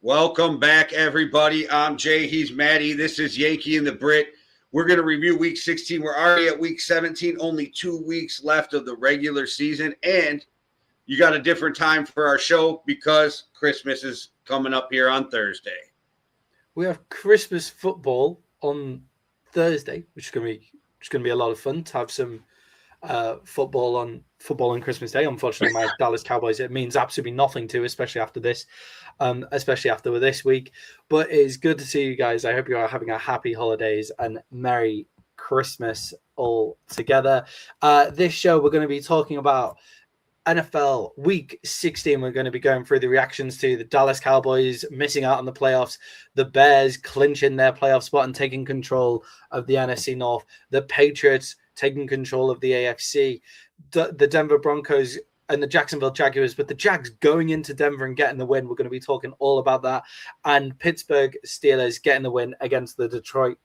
Welcome back, everybody. I'm Jay. He's Maddie. This is Yankee and the Brit. We're going to review Week 16. We're already at Week 17. Only 2 weeks left of the regular season. And you got a different time for our show because Christmas is coming up here on Thursday. We have Christmas football on Thursday, which is going to be a lot of fun to have some football on Christmas Day. Unfortunately, my Dallas Cowboys, it means absolutely nothing to, especially after this week. But it's good to see you guys. I hope you are having a happy holidays and Merry Christmas all together. This show, we're going to be talking about NFL Week 16. We're going to be going through the reactions to the Dallas Cowboys missing out on the playoffs, the Bears clinching their playoff spot and taking control of the NFC North, the Patriots taking control of the AFC, the Denver Broncos and the Jacksonville Jaguars, but the Jags going into Denver and getting the win. We're going to be talking all about that. And Pittsburgh Steelers getting the win against the Detroit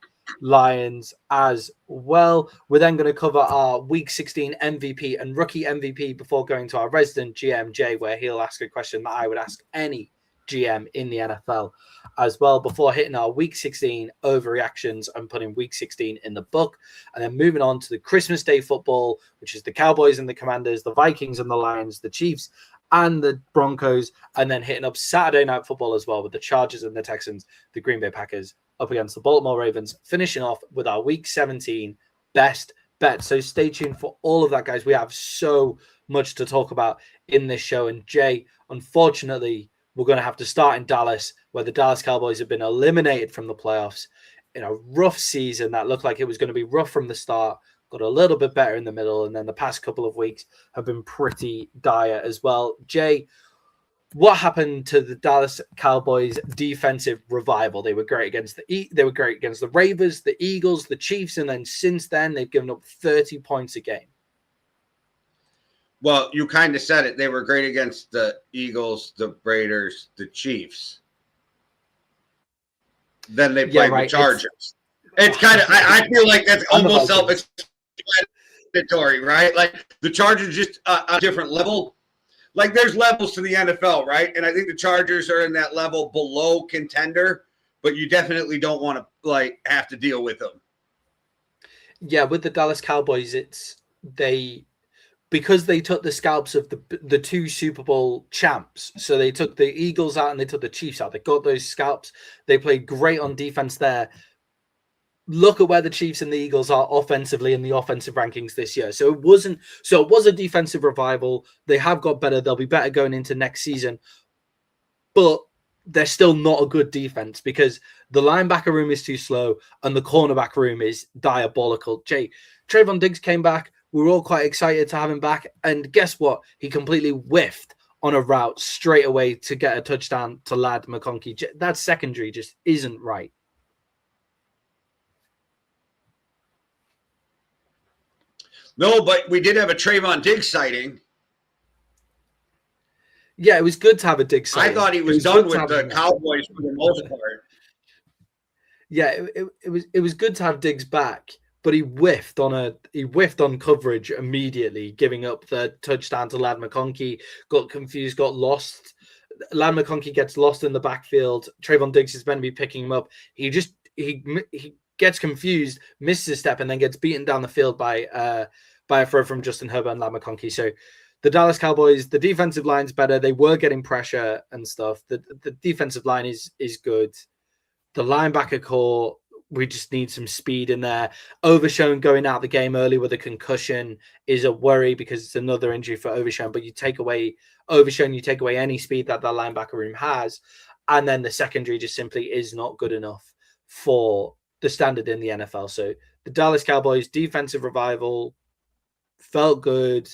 Lions as well. We're then going to cover our Week 16 MVP and rookie MVP before going to our resident GM, Jay, where he'll ask a question that I would ask any GM in the NFL as well, before hitting our Week 16 overreactions and putting Week 16 in the book, and then moving on to the Christmas Day football, which is the Cowboys and the Commanders, the Vikings and the Lions, the Chiefs and the Broncos, and then hitting up Saturday Night Football as well with the Chargers and the Texans, the Green Bay Packers up against the Baltimore Ravens, finishing off with our Week 17 best bet. So stay tuned for all of that, guys. We have so much to talk about in this show. And Jay, unfortunately, we're going to have to start in Dallas, where the Dallas Cowboys have been eliminated from the playoffs in a rough season that looked like it was going to be rough from the start, got a little bit better in the middle, and then the past couple of weeks have been pretty dire as well. Jay, what happened to the Dallas Cowboys defensive revival? They were great against the Ravens, the Eagles, the Chiefs, and then since then they've given up 30 points a game. Well, you kind of said it. They were great against the Eagles, the Raiders, the Chiefs. Then they played the Chargers. It's kind of, I feel like that's almost self-explanatory, right? Like the Chargers just a different level. Like there's levels to the NFL, right? And I think the Chargers are in that level below contender, but you definitely don't want to have to deal with them. Yeah, with the Dallas Cowboys, because they took the scalps of the two Super Bowl champs. So they took the Eagles out and they took the Chiefs out. They got those scalps. They played great on defense there. Look at where the Chiefs and the Eagles are offensively in the offensive rankings this year. So it was a defensive revival. They have got better. They'll be better going into next season. But they're still not a good defense because the linebacker room is too slow and the cornerback room is diabolical. Jay, Trevon Diggs came back. We were all quite excited to have him back. And guess what? He completely whiffed on a route straight away to get a touchdown to Lad McConkey. That secondary just isn't right. No, but we did have a Trevon Diggs sighting. Yeah, it was good to have a Diggs sighting. I thought he was done with the Cowboys for the most part. Yeah, it was good to have Diggs back. But he whiffed on coverage immediately, giving up the touchdown to Lad McConkey. Got confused, got lost. Lad McConkey gets lost in the backfield. Trevon Diggs is meant to be picking him up. He gets confused, misses a step, and then gets beaten down the field by a throw from Justin Herbert and Lad McConkey. So the Dallas Cowboys, the defensive line's better. They were getting pressure and stuff. The defensive line is good. The linebacker core, we just need some speed in there. Overshown going out the game early with a concussion is a worry because it's another injury for Overshown. But you take away Overshown, you take away any speed that linebacker room has. And then the secondary just simply is not good enough for the standard in the NFL. So the Dallas Cowboys defensive revival felt good.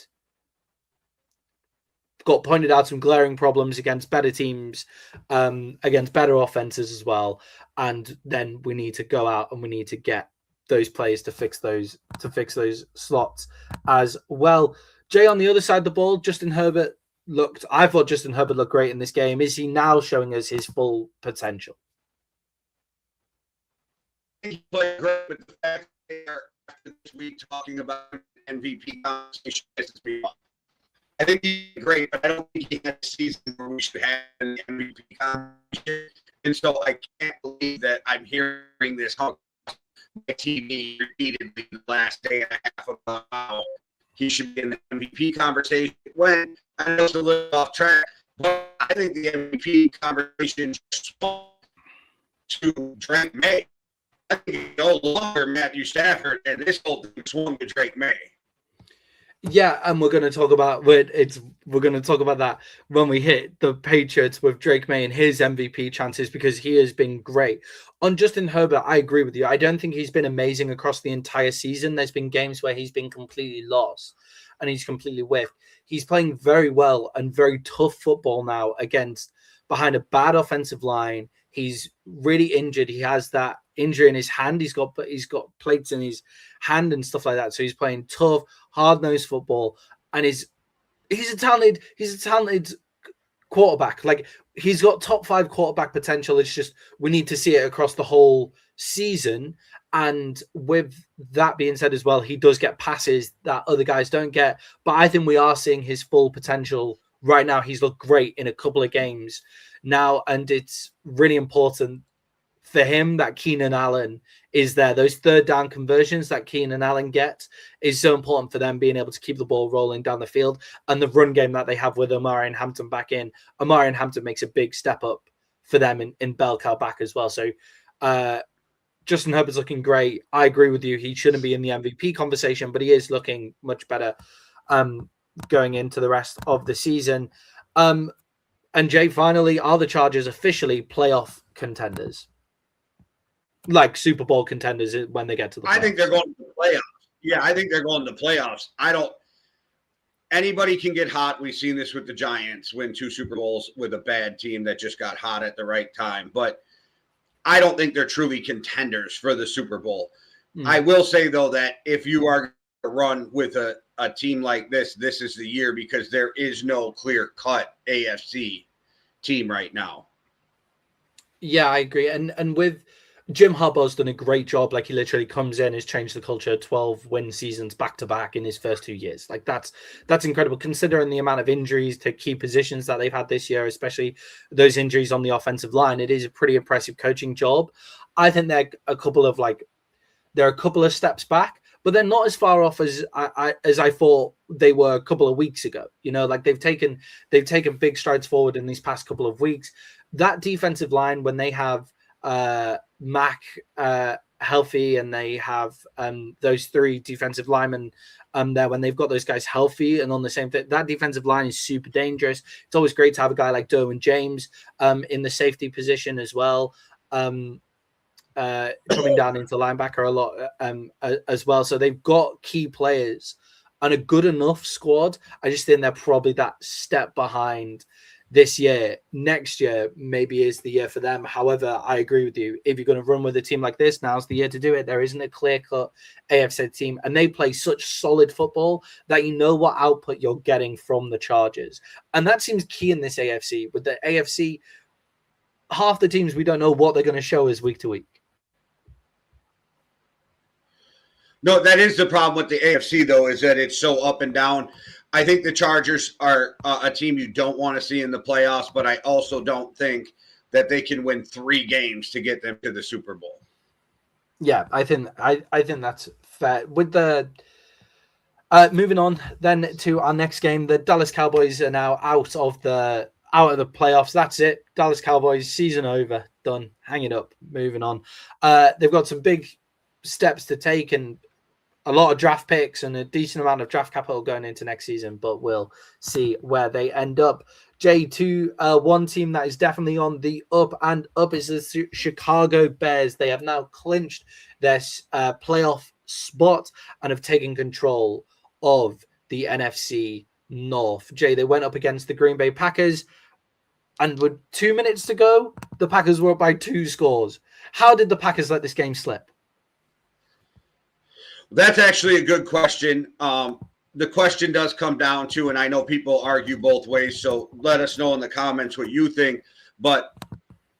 Got pointed out some glaring problems against better teams, against better offenses as well. And then we need to go out and we need to get those players to fix those slots as well. Jay, on the other side of the ball, I thought Justin Herbert looked great in this game. Is he now showing us his full potential? He played great with the fact that they are this week talking about MVP conversation. I think he's great, but I don't think he had a season where we should have an MVP conversation. And so I can't believe that I'm hearing this on my TV repeatedly the last day and a half about how he should be in the MVP conversation when I know it's a little off track, but I think the MVP conversation spoke to Drake Maye. I think it's no longer Matthew Stafford, and this whole thing swung to Drake Maye. Yeah, and we're going to talk about that when we hit the Patriots with Drake Maye and his MVP chances, because he has been great. On Justin Herbert, I agree with you. I don't think he's been amazing across the entire season. There's been games where he's been completely lost and he's completely whiffed. He's playing very well and very tough football now behind a bad offensive line. He's really injured. He has that injury in his hand. He's got plates in his hand and stuff like that. So he's playing tough, hard-nosed football, and he's a talented quarterback. Like, he's got top 5 quarterback potential. It's just we need to see it across the whole season. And with that being said as well, he does get passes that other guys don't get. But I think we are seeing his full potential right now. He's looked great in a couple of games now, and it's really important for him that Keenan Allen is there. Those third down conversions that Keenan Allen gets is so important for them being able to keep the ball rolling down the field, and the run game that they have with Omarion Hampton back in. Omarion Hampton makes a big step up for them in bell cow back as well. So Justin Herbert's looking great. I agree with you. He shouldn't be in the MVP conversation, but he is looking much better going into the rest of the season. And Jay, finally, are the Chargers officially playoff contenders? Like Super Bowl contenders when they get to the playoffs? I think they're going to the playoffs. Yeah, I think they're going to the playoffs. Anybody can get hot. We've seen this with the Giants, win 2 Super Bowls with a bad team that just got hot at the right time. But I don't think they're truly contenders for the Super Bowl. I will say, though, that if you are going to run with a team like this is the year, because there is no clear-cut AFC team right now. Yeah, I agree. And with Jim Harbaugh's done a great job. Like, he literally comes in, has changed the culture, 12 win seasons back to back in his first 2 years. Like, that's incredible considering the amount of injuries to key positions that they've had this year, especially those injuries on the offensive line. It is a pretty impressive coaching job. I think they're a couple of steps back, but they're not as far off as I thought they were a couple of weeks ago. You know, like they've taken big strides forward in these past couple of weeks. That defensive line, when they have Mac healthy, and they have those 3 defensive linemen there, when they've got those guys healthy and on the same thing, that defensive line is super dangerous. It's always great to have a guy like Derwin James in the safety position as well, coming down into linebacker a lot as well. So they've got key players and a good enough squad. I just think they're probably that step behind this year. Next year maybe is the year for them. However, I agree with you. If you're going to run with a team like this, now's the year to do it. There isn't a clear-cut AFC team, and they play such solid football that you know what output you're getting from the Chargers. And that seems key in this AFC. With the AFC, half the teams, we don't know what they're going to show us week to week. No, that is the problem with the AFC, though, is that it's so up and down. I think the Chargers are a team you don't want to see in the playoffs, but I also don't think that they can win 3 games to get them to the Super Bowl. Yeah, I think that's fair. With the moving on then to our next game, the Dallas Cowboys are now out of the playoffs. That's it. Dallas Cowboys season over, done. Hang it up. Moving on. They've got some big steps to take and a lot of draft picks and a decent amount of draft capital going into next season, but we'll see where they end up. One team that is definitely on the up and up is the Chicago Bears. They have now clinched their playoff spot and have taken control of the NFC North. Jay, they went up against the Green Bay Packers, and with 2 minutes to go, the Packers were up by 2 scores. How did the Packers let this game slip? That's actually a good question. The question does come down to, and I know people argue both ways, so let us know in the comments what you think. But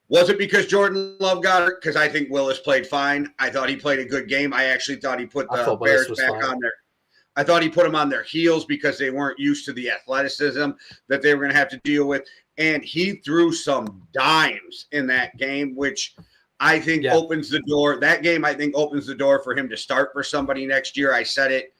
was it because Jordan Love got hurt? Because I think Willis played fine. I thought he played a good game. I actually thought he put the Bears back on there. I thought he put them on their heels because they weren't used to the athleticism that they were going to have to deal with. And he threw some dimes in that game, which I think opens the door. That game, I think, opens the door for him to start for somebody next year. I said it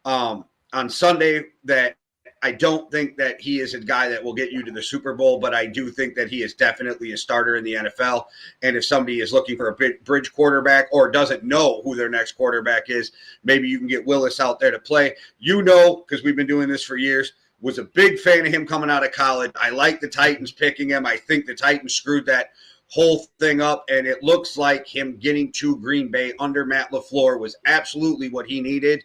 on Sunday that I don't think that he is a guy that will get you to the Super Bowl, but I do think that he is definitely a starter in the NFL. And if somebody is looking for a bridge quarterback or doesn't know who their next quarterback is, maybe you can get Willis out there to play. Because we've been doing this for years, was a big fan of him coming out of college. I like the Titans picking him. I think the Titans screwed that whole thing up, and it looks like him getting to Green Bay under Matt LaFleur was absolutely what he needed.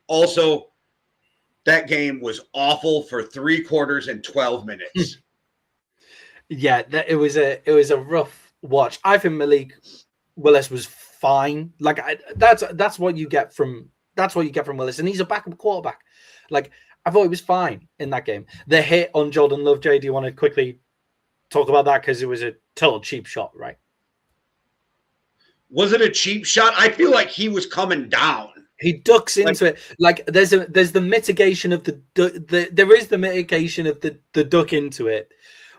Also, that game was awful for 3 quarters and 12 minutes. Yeah, it was a rough watch. I think Malik Willis was fine. Like that's what you get from Willis, and he's a backup quarterback. Like I thought he was fine in that game. The hit on Jordan Love, Jay, do you want to quickly talk about that because it was a total cheap shot, right? Was it a cheap shot? I feel like he was coming down. He ducks into it. Like there's the mitigation of there is the mitigation of the duck into it,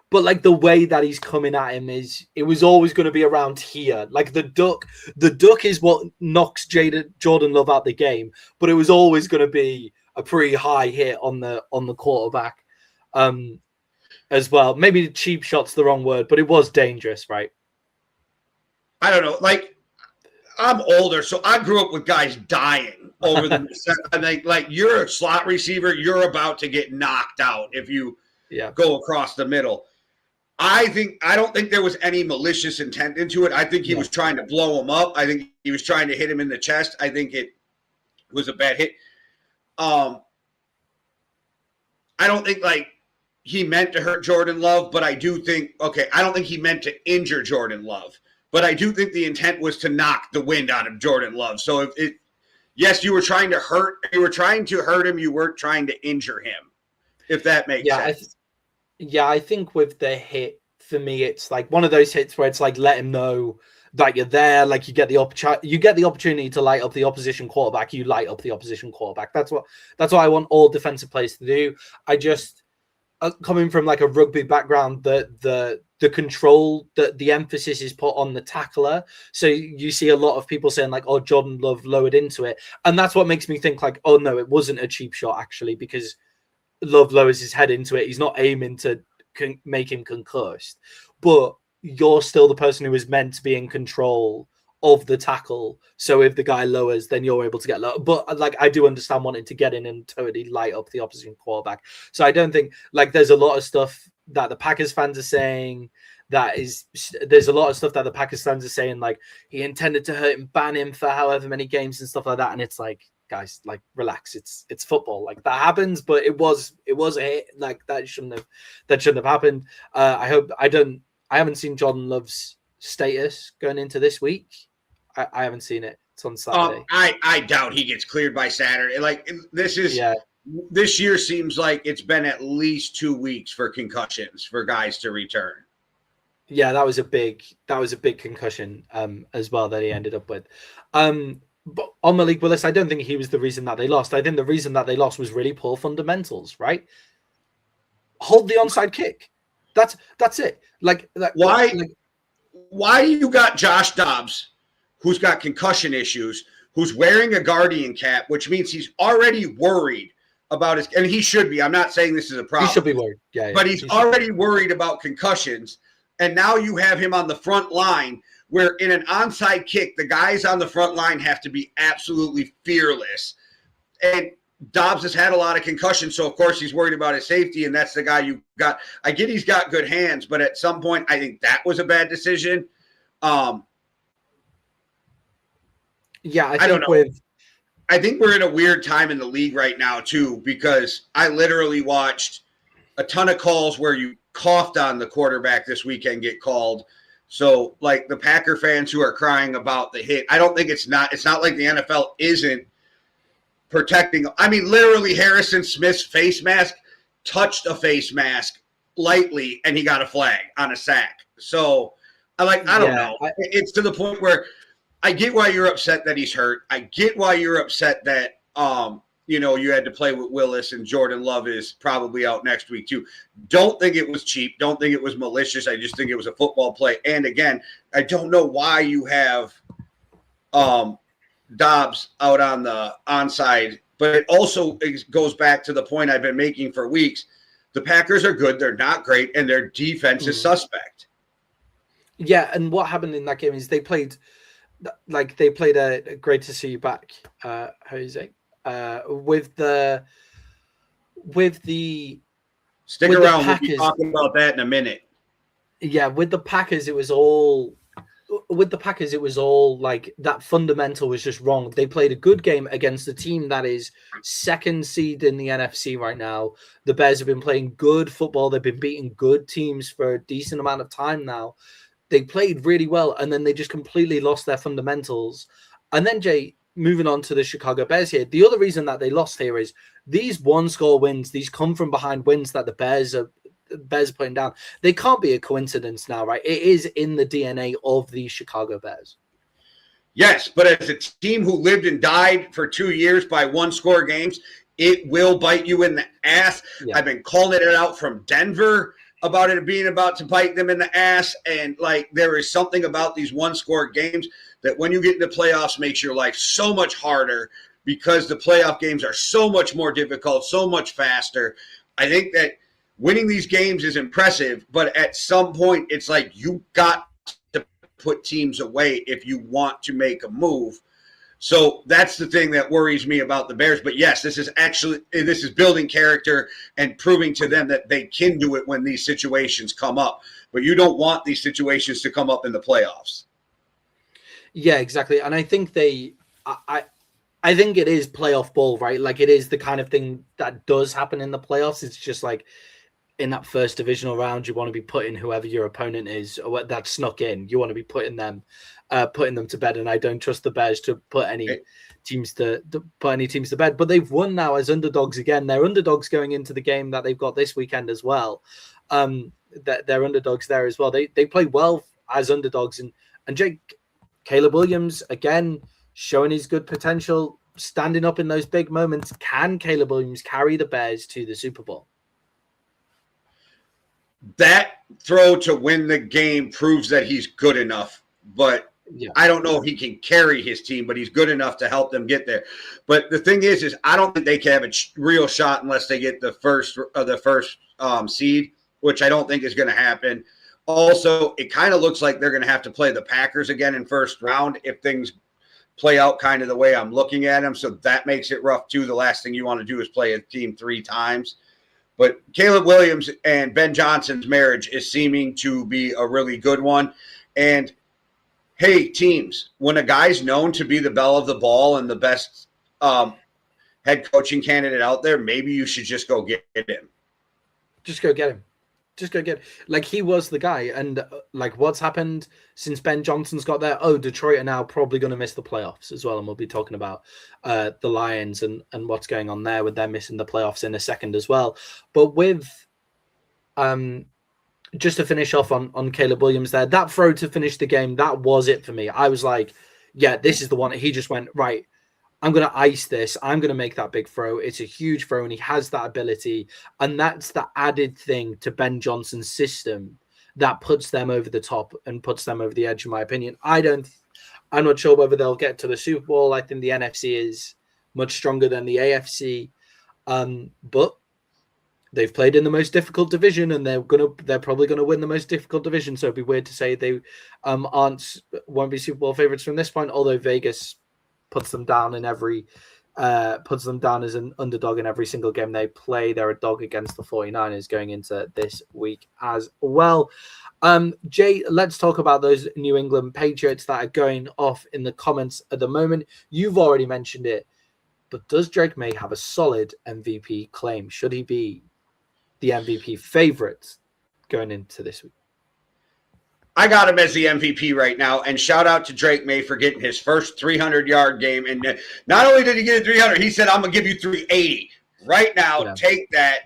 but like the way that he's coming at him it was always going to be around here. Like the duck is what knocks Jordan Love out the game, but it was always going to be a pretty high hit on the quarterback, as well. Maybe cheap shot's the wrong word, but it was dangerous, right? I don't know. Like, I'm older, so I grew up with guys dying over the – I think, like, you're a slot receiver, you're about to get knocked out if you go across the middle. I don't think there was any malicious intent into it. I think he was trying to blow him up. I think he was trying to hit him in the chest. I think it was a bad hit. I don't think, like, he meant to hurt Jordan Love, but I do think – I don't think he meant to injure Jordan Love. But I do think the intent was to knock the wind out of Jordan Love. So yes, you were trying to hurt him. You weren't trying to injure him, if that makes sense. I think with the hit, for me, it's like one of those hits where it's like, let him know that you're there. Like you get the opportunity to light up the opposition quarterback. You light up the opposition quarterback. That's what I want all defensive players to do. I just, coming from like a rugby background, the control, the emphasis is put on the tackler. So you see a lot of people saying like, oh, Jordan Love lowered into it. And that's what makes me think like, oh no, it wasn't a cheap shot actually, because Love lowers his head into it. He's not aiming to make him concussed, but you're still the person who is meant to be in control of the tackle. So if the guy lowers, then you're able to get low. But like, I do understand wanting to get in and totally light up the opposition quarterback. So I don't think like there's a lot of stuff that the Packers fans are saying there's a lot of stuff that the Packers fans are saying, like he intended to hurt him, ban him for however many games and stuff like that. And it's like, guys, like relax. It's football. Like that happens, but it was a hit. Like that shouldn't have happened. I haven't seen Jordan Love's status going into this week. I haven't seen it. It's on Saturday. I doubt he gets cleared by Saturday. Like this year seems like it's been at least 2 weeks for concussions for guys to return. Yeah, that was a big concussion as well that he ended up with. But on Malik Willis, I don't think he was the reason that they lost. I think the reason that they lost was really poor fundamentals, right? Hold the onside kick. That's it. Why you got Josh Dobbs, who's got concussion issues, who's wearing a Guardian cap, which means he's already worried about his, and he should be. I'm not saying this is a problem. He should be worried. Yeah. But he's already worried about concussions. And now you have him on the front line where in an onside kick, the guys on the front line have to be absolutely fearless. And Dobbs has had a lot of concussions, so of course he's worried about his safety, and that's the guy you got. I get he's got good hands, but at some point I think that was a bad decision. I don't know. I think we're in a weird time in the league right now too, because I literally watched a ton of calls where you coughed on the quarterback this weekend get called. So like the Packer fans who are crying about the hit, I don't think it's not like the NFL isn't protecting. I mean, literally Harrison Smith's face mask touched a face mask lightly and he got a flag on a sack. So I don't know. It's to the point where I get why you're upset that he's hurt. I get why you're upset that you had to play with Willis, and Jordan Love is probably out next week too. Don't think it was cheap. Don't think it was malicious. I just think it was a football play. And again, I don't know why you have Dobbs out on the onside, but it also goes back to the point I've been making for weeks. The Packers are good. They're not great, and their defense is suspect. Yeah, and what happened in that game is they played a great to see you back, Jose. With the Stick around. We'll be talking about that in a minute. Yeah, with the Packers, it was all like that fundamental was just wrong. They played a good game against a team that is second seed in the NFC right now. The Bears have been playing good football. They've been beating good teams for a decent amount of time now. They played really well, and then they just completely lost their fundamentals. And then, Jay, moving on to the Chicago Bears here, the other reason that they lost here is these one-score wins, these come-from-behind wins that the Bears are putting down. They can't be a coincidence now, right? It is in the DNA of the Chicago Bears. Yes, but as a team who lived and died for 2 years by one-score games, it will bite you in the ass. Yeah. I've been calling it out from Denver about it being about to bite them in the ass. And like, there is something about these one-score games that when you get into playoffs makes your life so much harder because the playoff games are so much more difficult, so much faster. I think that winning these games is impressive, but at some point it's like you got to put teams away if you want to make a move. So that's the thing that worries me about the Bears. But yes, this is building character and proving to them that they can do it when these situations come up. But you don't want these situations to come up in the playoffs. Yeah, exactly. And I think I think it is playoff ball, right? Like it is the kind of thing that does happen in the playoffs. It's just like in that first divisional round, you want to be putting whoever your opponent is or that snuck in. You want to be putting them to bed. And I don't trust the Bears to put any teams to bed. But they've won now as underdogs again. They're underdogs going into the game that they've got this weekend as well. They're underdogs there as well. They play well as underdogs. And Jake, Caleb Williams again showing his good potential, standing up in those big moments. Can Caleb Williams carry the Bears to the Super Bowl? That throw to win the game proves that he's good enough, but I don't know if he can carry his team, but he's good enough to help them get there. But the thing is I don't think they can have a real shot unless they get the first seed, which I don't think is going to happen. Also, it kind of looks like they're going to have to play the Packers again in first round if things play out kind of the way I'm looking at them. So that makes it rough too. The last thing you want to do is play a team 3 times. But Caleb Williams and Ben Johnson's marriage is seeming to be a really good one. And, hey, teams, when a guy's known to be the belle of the ball and the best head coaching candidate out there, maybe you should just go get him. Just go get him. Like, he was the guy. And, like, what's happened since Ben Johnson's got there? Oh, Detroit are now probably going to miss the playoffs as well. And we'll be talking about the Lions and what's going on there with them missing the playoffs in a second as well. But with just to finish off on Caleb Williams there, that throw to finish the game, that was it for me. I was like, yeah, this is the one. He just went, right, I'm going to ice this. I'm going to make that big throw. It's a huge throw, and he has that ability. And that's the added thing to Ben Johnson's system that puts them over the top and puts them over the edge, in my opinion. I'm not sure whether they'll get to the Super Bowl. I think the NFC is much stronger than the AFC. But they've played in the most difficult division, and they're probably gonna win the most difficult division. So it'd be weird to say they won't be Super Bowl favorites from this point, although Vegas puts them down as an underdog in every single game they play. They're a dog against the 49ers going into this week as well. Jay, let's talk about those New England Patriots that are going off in the comments at the moment. You've already mentioned it, but does Drake Maye have a solid MVP claim? Should he be the MVP favorite going into this week? I got him as the MVP right now, and shout out to Drake Maye for getting his first 300-yard game. And not only did he get a 300, he said, I'm going to give you 380 right now. Yeah. Take that.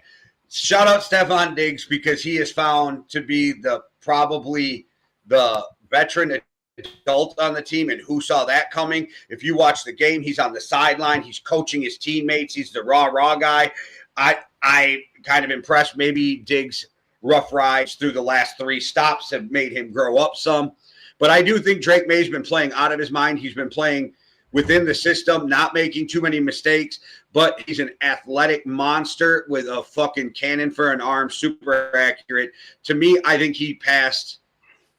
Shout out Stefon Diggs because he is found to be probably the veteran adult on the team, and who saw that coming? If you watch the game, he's on the sideline. He's coaching his teammates. He's the raw guy. I kind of impressed. Maybe Diggs' rough rides through the last 3 stops have made him grow up some. But I do think Drake Maye's been playing out of his mind. He's been playing within the system, not making too many mistakes, but he's an athletic monster with a fucking cannon for an arm, super accurate. To me, I think he passed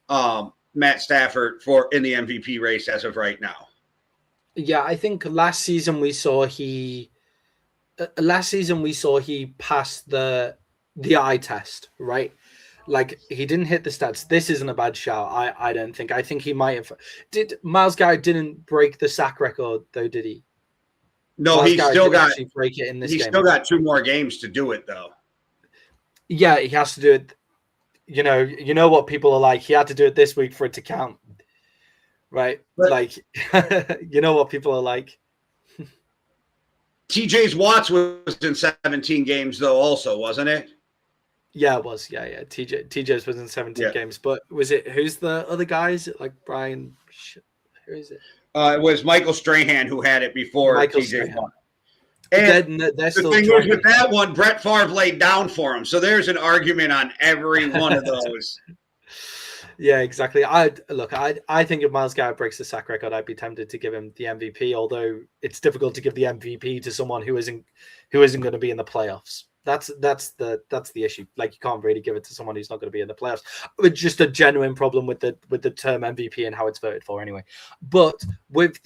Matt Stafford in the MVP race as of right now. Yeah, I think last season we saw he passed the eye test, right? Like, he didn't hit the stats. This isn't a bad shout, I don't think. I think he might have. Myles Garrett didn't break the sack record, though, did he? No, he's still got – break it in this game. He's still got 2 more games to do it, though. Yeah, he has to do it. You know what people are like. He had to do it this week for it to count, right? But, like, you know what people are like. TJ Watts was in 17 games, though, also, wasn't it? Yeah, it was. Yeah. TJ's was in 17 games, but was it? Who's the other guys? Like Brian? Who is it? It was Michael Strahan who had it before TJ Watt. And they're the still thing is, with that one, Brett Favre laid down for him. So there's an argument on every one of those. Yeah, exactly. I think if Myles Garrett breaks the sack record, I'd be tempted to give him the MVP. Although it's difficult to give the MVP to someone who isn't going to be in the playoffs. That's the issue. Like, you can't really give it to someone who's not going to be in the playoffs. It's just a genuine problem with the term MVP and how it's voted for anyway. But with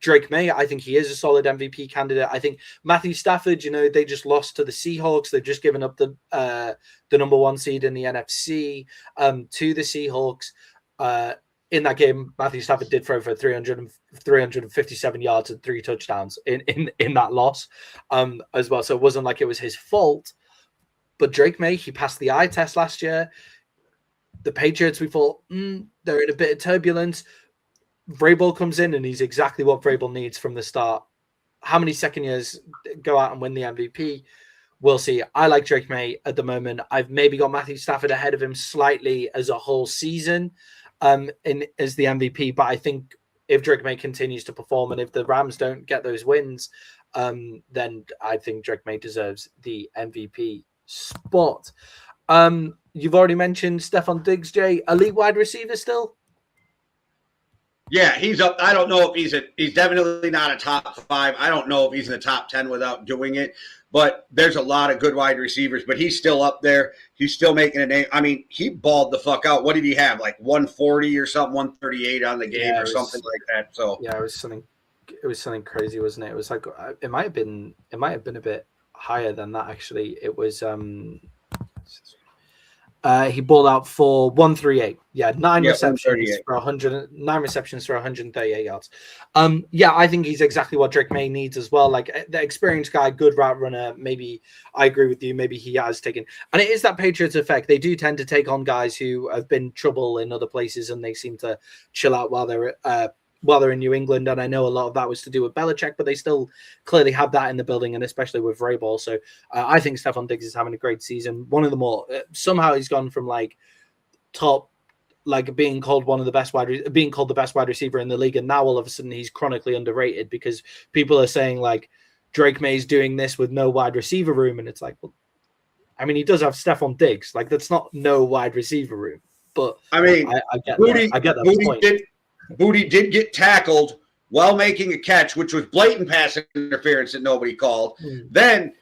Drake Maye, I think he is a solid MVP candidate. I think Matthew Stafford, they just lost to the Seahawks. They've just given up the number 1 seed in the NFC to the Seahawks. In that game, Matthew Stafford did throw for 357 yards and 3 touchdowns in that loss as well. So it wasn't like it was his fault. But Drake Maye, he passed the eye test last year. The Patriots, we thought, they're in a bit of turbulence. Vrabel comes in, and he's exactly what Vrabel needs from the start. How many second years go out and win the MVP? We'll see. I like Drake Maye at the moment. I've maybe got Matthew Stafford ahead of him slightly as a whole season as the MVP. But I think if Drake Maye continues to perform, and if the Rams don't get those wins, then I think Drake Maye deserves the MVP spot. You've already mentioned Stefon Diggs, Jay. Elite wide receiver still? Yeah, he's up. I don't know if he's definitely not a top 5. I don't know if he's in the top 10 without doing it. But there's a lot of good wide receivers, but he's still up there. He's still making a name. I mean, he balled the fuck out. What did he have? Like 140 or something, 138 on the game or something like that. So yeah, it was something crazy, wasn't it? It was like it might have been a bit higher than that actually. It was he balled out for 138. Yeah, 9 receptions for 138 yards. Yeah, I think he's exactly what Drake Maye needs as well. Like, the experienced guy, good route runner. Maybe I agree with you. Maybe he has taken, and it is that Patriots effect. They do tend to take on guys who have been trouble in other places, and they seem to chill out while they're in New England. And I know a lot of that was to do with Belichick, but they still clearly have that in the building, and especially with Vrabel. So I think Stefon Diggs is having a great season. One of the more somehow he's gone from like top, like being called the best wide receiver in the league, and now all of a sudden he's chronically underrated because people are saying like Drake Maye's doing this with no wide receiver room, and it's like, well, I mean, he does have Stefon Diggs. Like, that's not no wide receiver room. But I mean, I get that point. Booty did get tackled while making a catch, which was blatant pass interference that nobody called. Then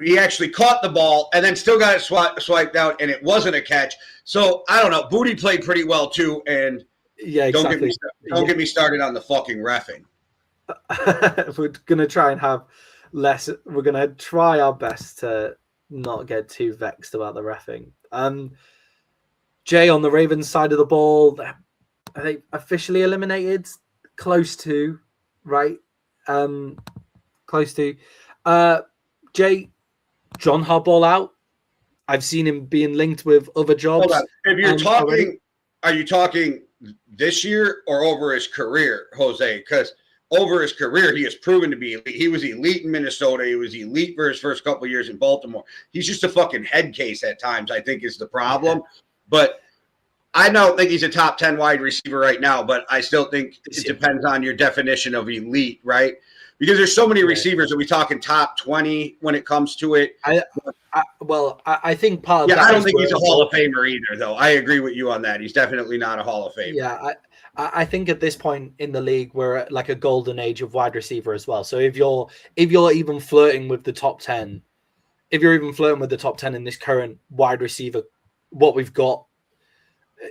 he actually caught the ball and then still got it swiped out, and it wasn't a catch. So I don't know. Booty played pretty well too, and yeah, exactly. Don't get me started on the fucking reffing. We're gonna try and have less. We're gonna try our best to not get too vexed about the reffing. Jay, on the Ravens side of the ball, are they officially eliminated? Close to, right? Close to. Jay, John Harbaugh out. I've seen him being linked with other jobs. Hold on. If you're talking, are you talking this year or over his career, Jose? Because over his career, he has proven to be elite. He was elite in Minnesota. He was elite for his first couple of years in Baltimore. He's just a fucking head case at times, I think, is the problem. But I don't think he's a top 10 wide receiver right now, but I still think it depends on your definition of elite, right? Because there's so many receivers that we talking top 20 when it comes to it. I think part of that. I don't think he's a Hall of Famer either, though. I agree with you on that. He's definitely not a Hall of Famer. Yeah, I think at this point in the league, we're at like a golden age of wide receiver as well. So if you're even flirting with the top 10, if you're even flirting with the top 10 in this current wide receiver, what we've got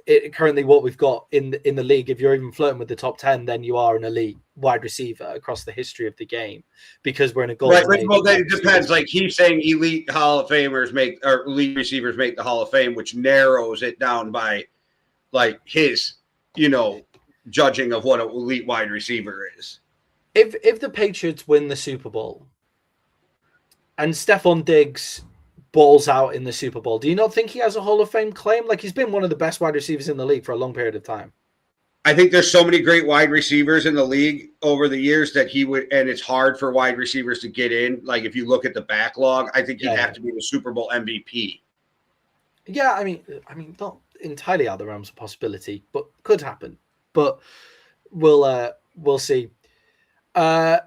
in the league, if you're even flirting with the top 10, then you are an elite wide receiver across the history of the game, because we're in a golden age. Well, then it depends. Like he's saying, elite Hall of Famers or elite receivers make the Hall of Fame, which narrows it down by like his, judging of what an elite wide receiver is. If the Patriots win the Super Bowl and Stefon Diggs balls out in the Super Bowl, do you not think he has a Hall of Fame claim? Like, he's been one of the best wide receivers in the league for a long period of time. I think there's so many great wide receivers in the league over the years that he would, and it's hard for wide receivers to get in. Like, if you look at the backlog, I think he'd have to be the Super Bowl MVP. Yeah, I mean, not entirely out of the realms of possibility, but could happen. But we'll see. Mike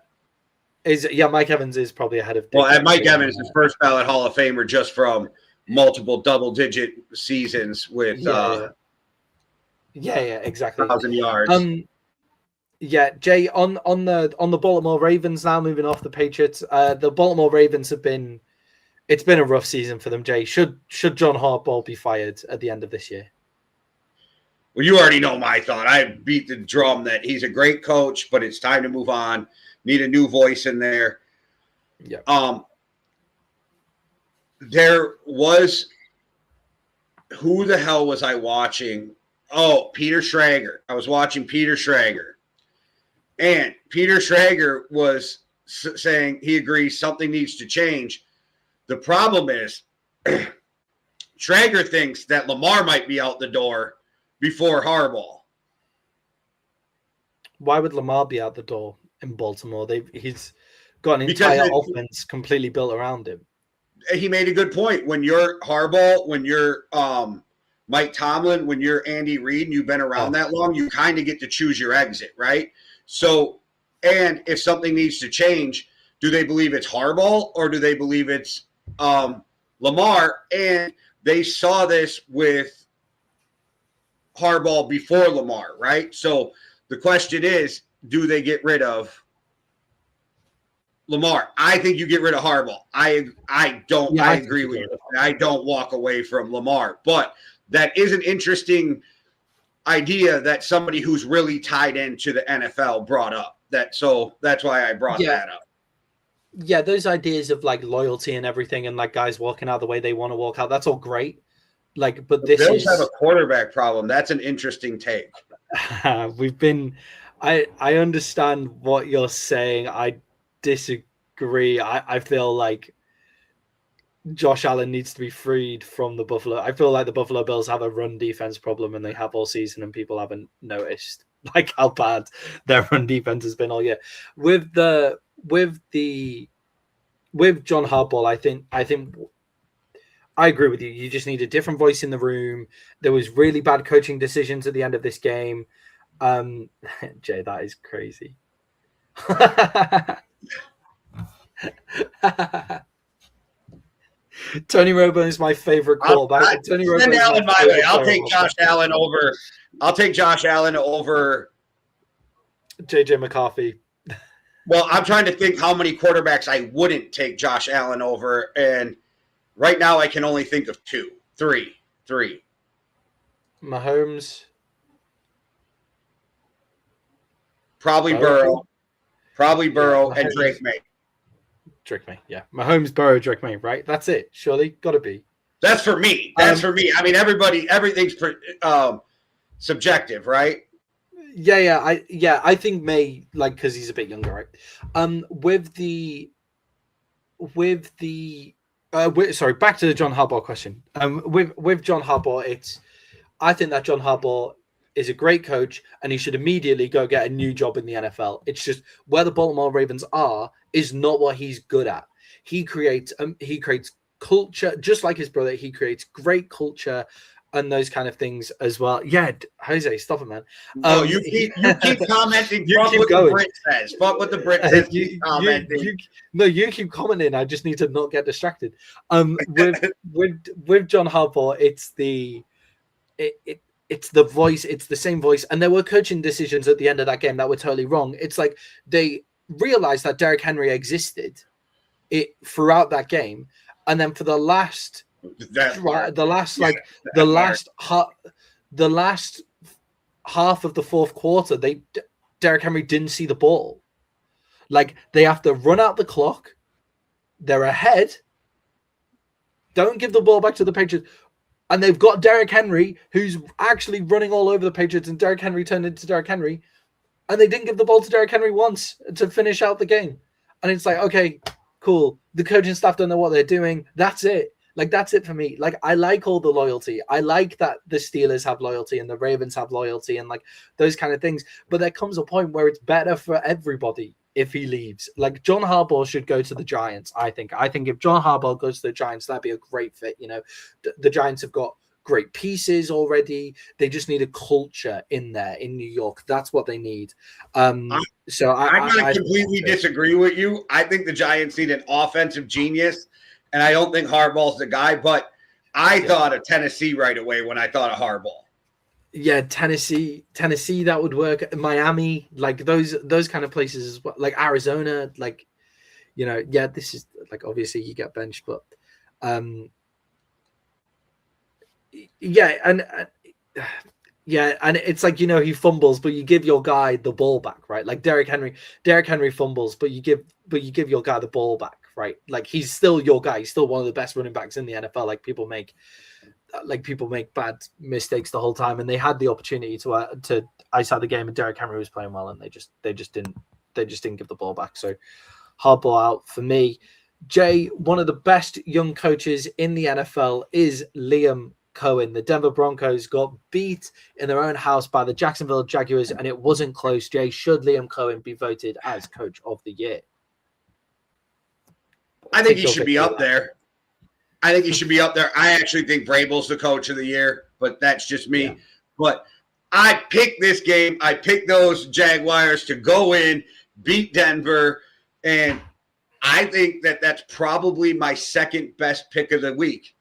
Evans is probably ahead of. Well, Mike Evans is first ballot Hall of Famer just from multiple double-digit seasons with. Exactly. 1,000 yards. Jay, on the Baltimore Ravens now, moving off the Patriots. The Baltimore Ravens it's been a rough season for them, Jay. Should John Harbaugh be fired at the end of this year? Well, you already know my thought. I beat the drum that he's a great coach, but it's time to move on. Need a new voice in there. Yeah. There was, who the hell was I watching? Oh, Peter Schrager. I was watching Peter Schrager. And Peter Schrager was saying he agrees something needs to change. The problem is Schrager thinks that Lamar might be out the door before Harbaugh. Why would Lamar be out the door in Baltimore? He's got an entire offense completely built around him. He made a good point. When you're Harbaugh, when you're Mike Tomlin, when you're Andy Reid and you've been around that long, you kind of get to choose your exit, right? So, and if something needs to change, do they believe it's Harbaugh or do they believe it's Lamar? And they saw this with Harbaugh before Lamar, right? So the question is, do they get rid of Lamar? I think you get rid of Harbaugh. I agree with you. I don't walk away from Lamar. But that is an interesting idea that somebody who's really tied into the NFL brought up. So that's why I brought that up. Yeah, those ideas of like loyalty and everything, and like guys walking out the way they want to walk out, that's all great. Like, but the Bills have a quarterback problem. That's an interesting take. I understand what you're saying. I disagree. I feel like Josh Allen needs to be freed from the Buffalo. I feel like the Buffalo Bills have a run defense problem, and they have all season, and people haven't noticed like how bad their run defense has been all year. With John Harbaugh, I think I agree with you. You just need a different voice in the room. There was really bad coaching decisions at the end of this game. Jay, that is crazy. Tony Romo is my favorite quarterback. Tony Romo. Send Allen my way. I'll take Josh Allen over. I'll take Josh Allen over JJ McCarthy. Well, I'm trying to think how many quarterbacks I wouldn't take Josh Allen over, and right now I can only think of three. Mahomes. Probably Burrow, and Drake Maye. Drake Maye, yeah. Mahomes, Burrow, Drake Maye, right? That's it. Surely, got to be. That's for me. For me. I mean, everything's subjective, right? Yeah. I think Maye, like, because he's a bit younger, right? Sorry, back to the John Harbaugh question. With John Harbaugh, I think that John Harbaugh is a great coach, and he should immediately go get a new job in the NFL. It's just where the Baltimore Ravens are is not what he's good at. He creates culture, just like his brother. He creates great culture and those kind of things as well. Yeah, Jose, stop it, man. No, you keep commenting. You fuck keep what going. the Brit says. Fuck what the Brit says. Keep commenting. You keep commenting. I just need to not get distracted. With John Harbaugh, it's the voice. It's the same voice, and there were coaching decisions at the end of that game that were totally wrong. It's like they realized that Derrick Henry existed throughout that game, and then for the last half of the fourth quarter, Derrick Henry didn't see the ball. Like, they have to run out the clock. They're ahead. Don't give the ball back to the Patriots. And they've got Derrick Henry, who's actually running all over the Patriots, and Derrick Henry turned into Derrick Henry. And they didn't give the ball to Derrick Henry once to finish out the game. And it's like, okay, cool. The coaching staff don't know what they're doing. That's it. Like, that's it for me. Like, I like all the loyalty. I like that the Steelers have loyalty and the Ravens have loyalty and, like, those kind of things. But there comes a point where it's better for everybody if he leaves. Like, John Harbaugh should go to the Giants, I think. I think if John Harbaugh goes to the Giants, that'd be a great fit. You know, the Giants have got great pieces already. They just need a culture in there in New York. That's what they need. I'm going to completely disagree with you. I think the Giants need an offensive genius, and I don't think Harbaugh's the guy, but I thought of Tennessee right away when I thought of Harbaugh. Yeah, Tennessee, that would work. Miami, like those kind of places as well. Like Arizona, like, you know, yeah, this is like, obviously you get benched, but yeah, and it's like, you know, he fumbles, but you give your guy the ball back, right? Like Derrick Henry fumbles, but you give your guy the ball back, right? Like, he's still your guy. He's still one of the best running backs in the NFL. Like, people make bad mistakes the whole time, and they had the opportunity to ice out the game, and Derrick Henry was playing well, and they just didn't give the ball back. So Harbaugh out for me. Jay, one of the best young coaches in the NFL is Liam Cohen. The Denver Broncos got beat in their own house by the Jacksonville Jaguars, and it wasn't close. Jay, should Liam Cohen be voted as coach of the year? I think he should be up there. I actually think Vrabel's the coach of the year, but that's just me. Yeah. But I picked this game. I picked those Jaguars to go in, beat Denver, and I think that's probably my second best pick of the week.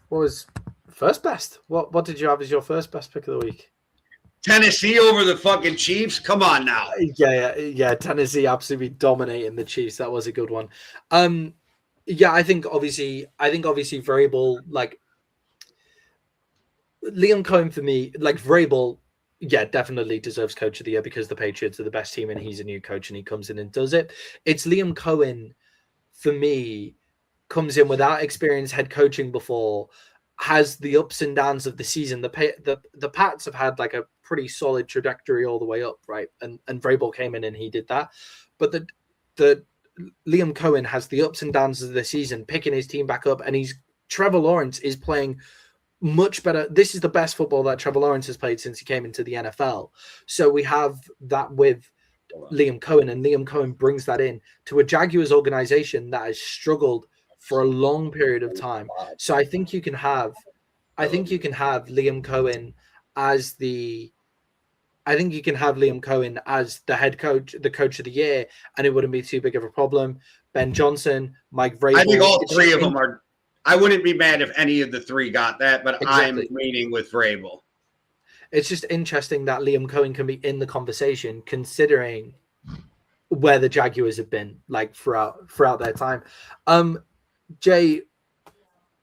What was first best? What did you have as your first best pick of the week? Tennessee over the fucking Chiefs? Come on now. Yeah. Tennessee absolutely dominating the Chiefs. That was a good one. Yeah, I think obviously Vrabel, like Liam Cohen for me, like Vrabel, yeah, definitely deserves coach of the year because the Patriots are the best team and he's a new coach and he comes in and does it. It's Liam Cohen for me, comes in without experience head coaching before, has the ups and downs of the season. The Pats have had like a pretty solid trajectory all the way up, right? And Vrabel came in and he did that. But the Liam Cohen has the ups and downs of the season, picking his team back up, and Trevor Lawrence is playing much better. This is the best football that Trevor Lawrence has played since he came into the NFL. So we have that with Liam Cohen, and Liam Cohen brings that in to a Jaguars organization that has struggled for a long period of time. So I think you can have Liam Cohen as the head coach, the coach of the year, and it wouldn't be too big of a problem. Ben Johnson, Mike Vrabel. I think all three of them are. I wouldn't be mad if any of the three got that, but exactly. I'm leaning with Vrabel. It's just interesting that Liam Cohen can be in the conversation, considering where the Jaguars have been like throughout their time. Jay,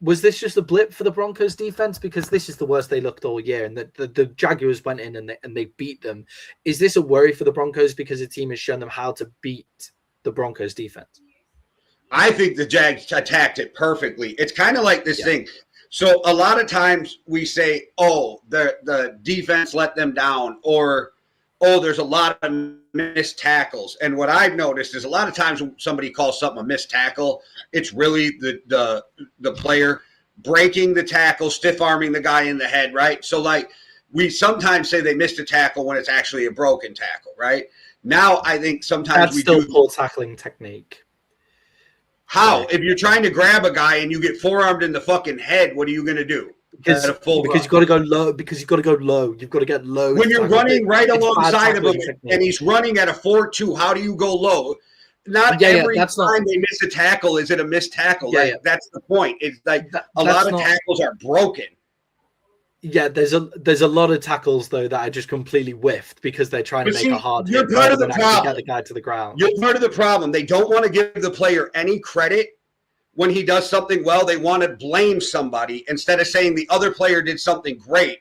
was this just a blip for the Broncos defense? Because this is the worst they looked all year, and the Jaguars went in and they beat them. Is this a worry for the Broncos because the team has shown them how to beat the Broncos defense? I think the Jags attacked it perfectly. It's kind of like this thing. So a lot of times we say, oh, the defense let them down, or, oh, there's a lot of missed tackles. And what I've noticed is a lot of times when somebody calls something a missed tackle, it's really the player breaking the tackle, stiff arming the guy in the head, right? So like we sometimes say they missed a tackle when it's actually a broken tackle, right? Now I think sometimes that's still poor tackling technique. How? So, if you're trying to grab a guy and you get forearmed in the fucking head, what are you going to do? because you've got to go low. Because you've got to go low. You've got to get low. When you're running right alongside of him technique. and he's running at a 4.2, how do you go low? Not every time they miss a tackle is it a missed tackle. That's the point. It's like a lot of tackles are broken. Yeah, there's a lot of tackles though that are just completely whiffed because they're trying to make a hard hit rather than actually get the guy to the ground. You're part of the problem. They don't want to give the player any credit when he does something well. They want to blame somebody instead of saying the other player did something great.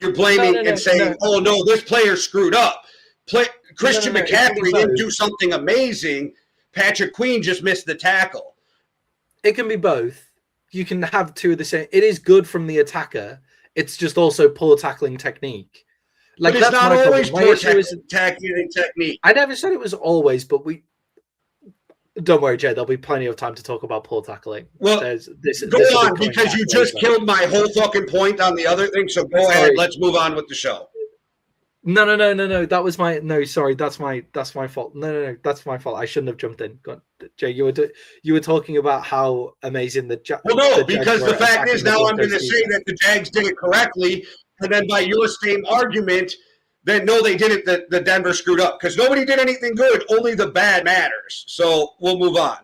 You're blaming and saying, "Oh no, this player screwed up." Christian McCaffrey didn't do something amazing. Patrick Queen just missed the tackle. It can be both. You can have two of the same. It is good from the attacker. It's just also poor tackling technique. Like but it's not always poor tackling technique. I never said it was always, but don't worry, Jay. There'll be plenty of time to talk about poor tackling. Well, go on because you just killed my whole fucking point on the other thing. So go ahead. Let's move on with the show. No. That was my sorry. That's my fault. No. That's my fault. I shouldn't have jumped in. Go on. Jay, you were talking about how amazing the Jags. Well, no, because the fact is now I'm going to say that the Jags did it correctly, and then by your same argument, then no, they didn't. The Denver screwed up because nobody did anything good. Only the bad matters. So we'll move on.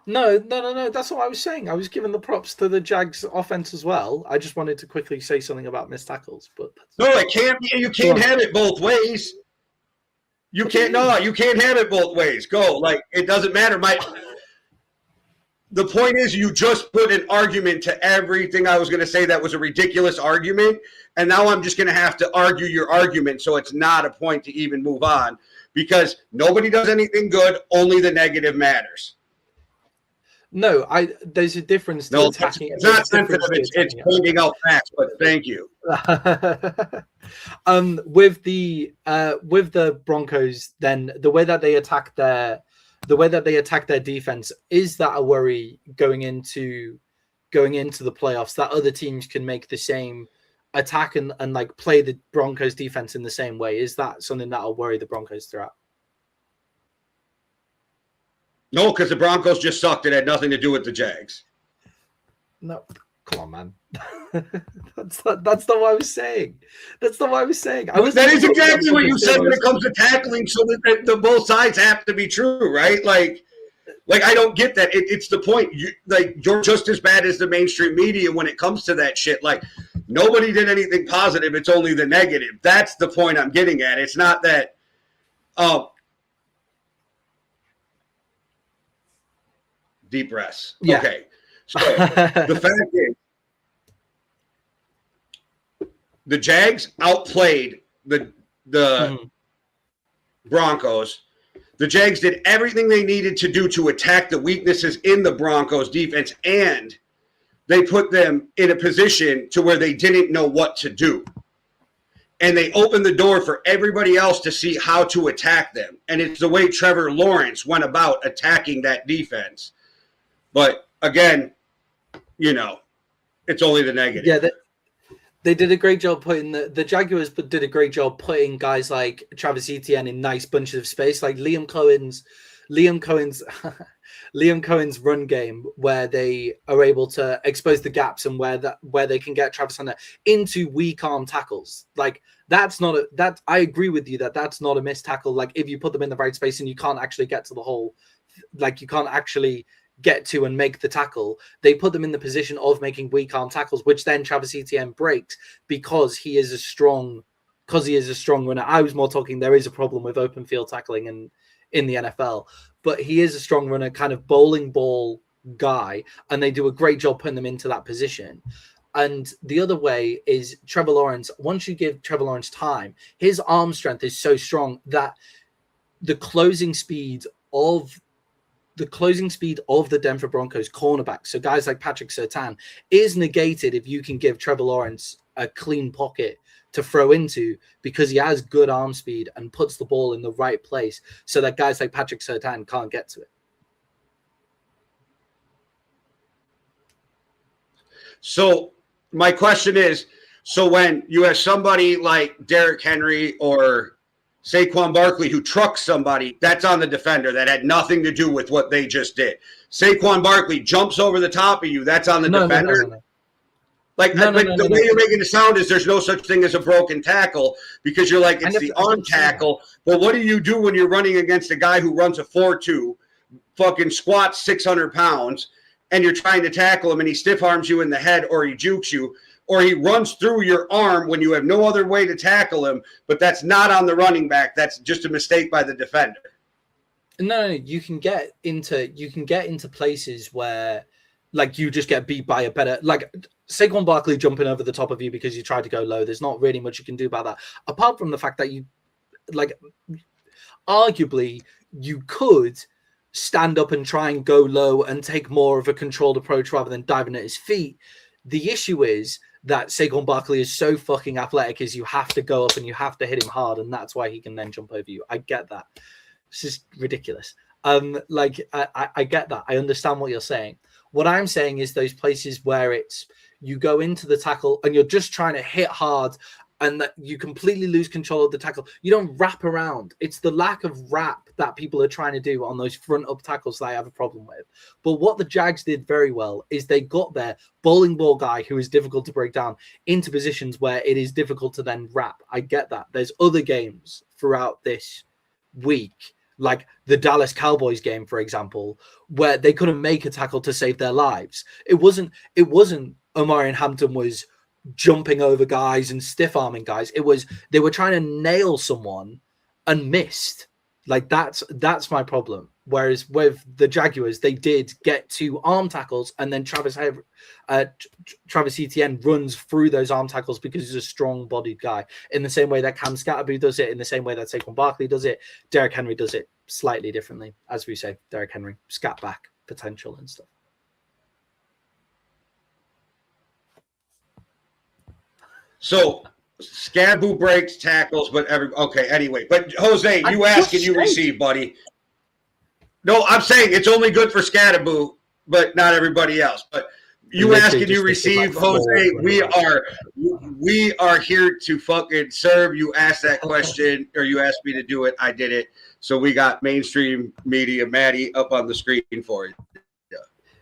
No. That's what I was saying. I was giving the props to the Jags offense as well. I just wanted to quickly say something about missed tackles, but no, it can't. You can't have it both ways. You can't. No, you can't have it both ways. Go it doesn't matter. The point is, you just put an argument to everything I was going to say that was a ridiculous argument, and now I'm just going to have to argue your argument, so it's not a point to even move on because nobody does anything good. Only the negative matters. No, there's a difference. No, it's not sensitive. It's pointing out facts. But thank you. With the Broncos, then the way that they attack their defense, is that a worry going into the playoffs that other teams can make the same attack and play the Broncos defense in the same way? Is that something that'll worry the Broncos throughout? No, because the Broncos just sucked. It had nothing to do with the Jags. No, come on, man. That's not what I was saying. That's not what I was saying. That is exactly what you said when it comes to tackling. So that the both sides have to be true, right? Like I don't get that. It's the point. You're just as bad as the mainstream media when it comes to that shit. Like nobody did anything positive. It's only the negative. That's the point I'm getting at. It's not that. Deep breaths. Yeah. Okay. So the fact is, the Jags outplayed the Broncos. The Jags did everything they needed to do to attack the weaknesses in the Broncos defense, and they put them in a position to where they didn't know what to do. And they opened the door for everybody else to see how to attack them. And it's the way Trevor Lawrence went about attacking that defense. But again, it's only the negative. Yeah, they did a great job putting the Jaguars did a great job putting guys like Travis Etienne in nice bunches of space, like Liam Cohen's run game, where they are able to expose the gaps and where they can get Travis Hunter into weak arm tackles. Like I agree with you that's not a missed tackle. Like if you put them in the right space and you can't actually get to the hole, like you can't actually get to and make the tackle, they put them in the position of making weak arm tackles, which then Travis Etienne breaks because he is a strong runner. I was more talking there is a problem with open field tackling in the NFL, but he is a strong runner, kind of bowling ball guy, and they do a great job putting them into that position. And the other way is Trevor Lawrence. Once you give Trevor Lawrence time, his arm strength is so strong that the closing speed of the Denver Broncos cornerback, so guys like Patrick Surtain, is negated if you can give Trevor Lawrence a clean pocket to throw into, because he has good arm speed and puts the ball in the right place so that guys like Patrick Surtain can't get to it. So my question is, so when you have somebody like Derrick Henry or Saquon Barkley, who trucks somebody, that's on the defender. That had nothing to do with what they just did. Saquon Barkley jumps over the top of you. That's on the defender. No. Like, the way you're making it sound is there's no such thing as a broken tackle because you're like, it's the arm tackle. But what do you do when you're running against a guy who runs a 4.2, fucking squats 600 pounds, and you're trying to tackle him and he stiff arms you in the head or he jukes you or he runs through your arm when you have no other way to tackle him, but that's not on the running back. That's just a mistake by the defender. No, you can get into places where like you just get beat by a better, like Saquon Barkley jumping over the top of you because you tried to go low. There's not really much you can do about that. Apart from the fact that you, like, arguably you could stand up and try and go low and take more of a controlled approach rather than diving at his feet. The issue is that Saquon Barkley is so fucking athletic is you have to go up and you have to hit him hard, and that's why he can then jump over you. I get that. This is ridiculous. I get that. I understand what you're saying. What I'm saying is those places where it's you go into the tackle and you're just trying to hit hard and that you completely lose control of the tackle. You don't wrap around. It's the lack of wrap that people are trying to do on those front up tackles that I have a problem with. But what the Jags did very well is they got their bowling ball guy, who is difficult to break down, into positions where it is difficult to then wrap. I get that. There's other games throughout this week, like the Dallas Cowboys game, for example, where they couldn't make a tackle to save their lives. It wasn't Omarion Hampton was jumping over guys and stiff arming guys. It was they were trying to nail someone and missed. Like that's my problem. Whereas with the Jaguars, they did get 2 arm tackles, and then Travis Etienne runs through those arm tackles because he's a strong-bodied guy. In the same way that Cam Scatterby does it, in the same way that Saquon Barkley does it, Derrick Henry does it slightly differently. As we say, Derrick Henry, scat back potential and stuff. So Scaboo breaks tackles, but anyway. But Jose, you ask and you receive, buddy. No, I'm saying it's only good for Scaboo, but not everybody else. But you ask and you receive, Jose. We are here to fucking serve. You asked that question, or you asked me to do it. I did it. So we got mainstream media, Maddie, up on the screen for it.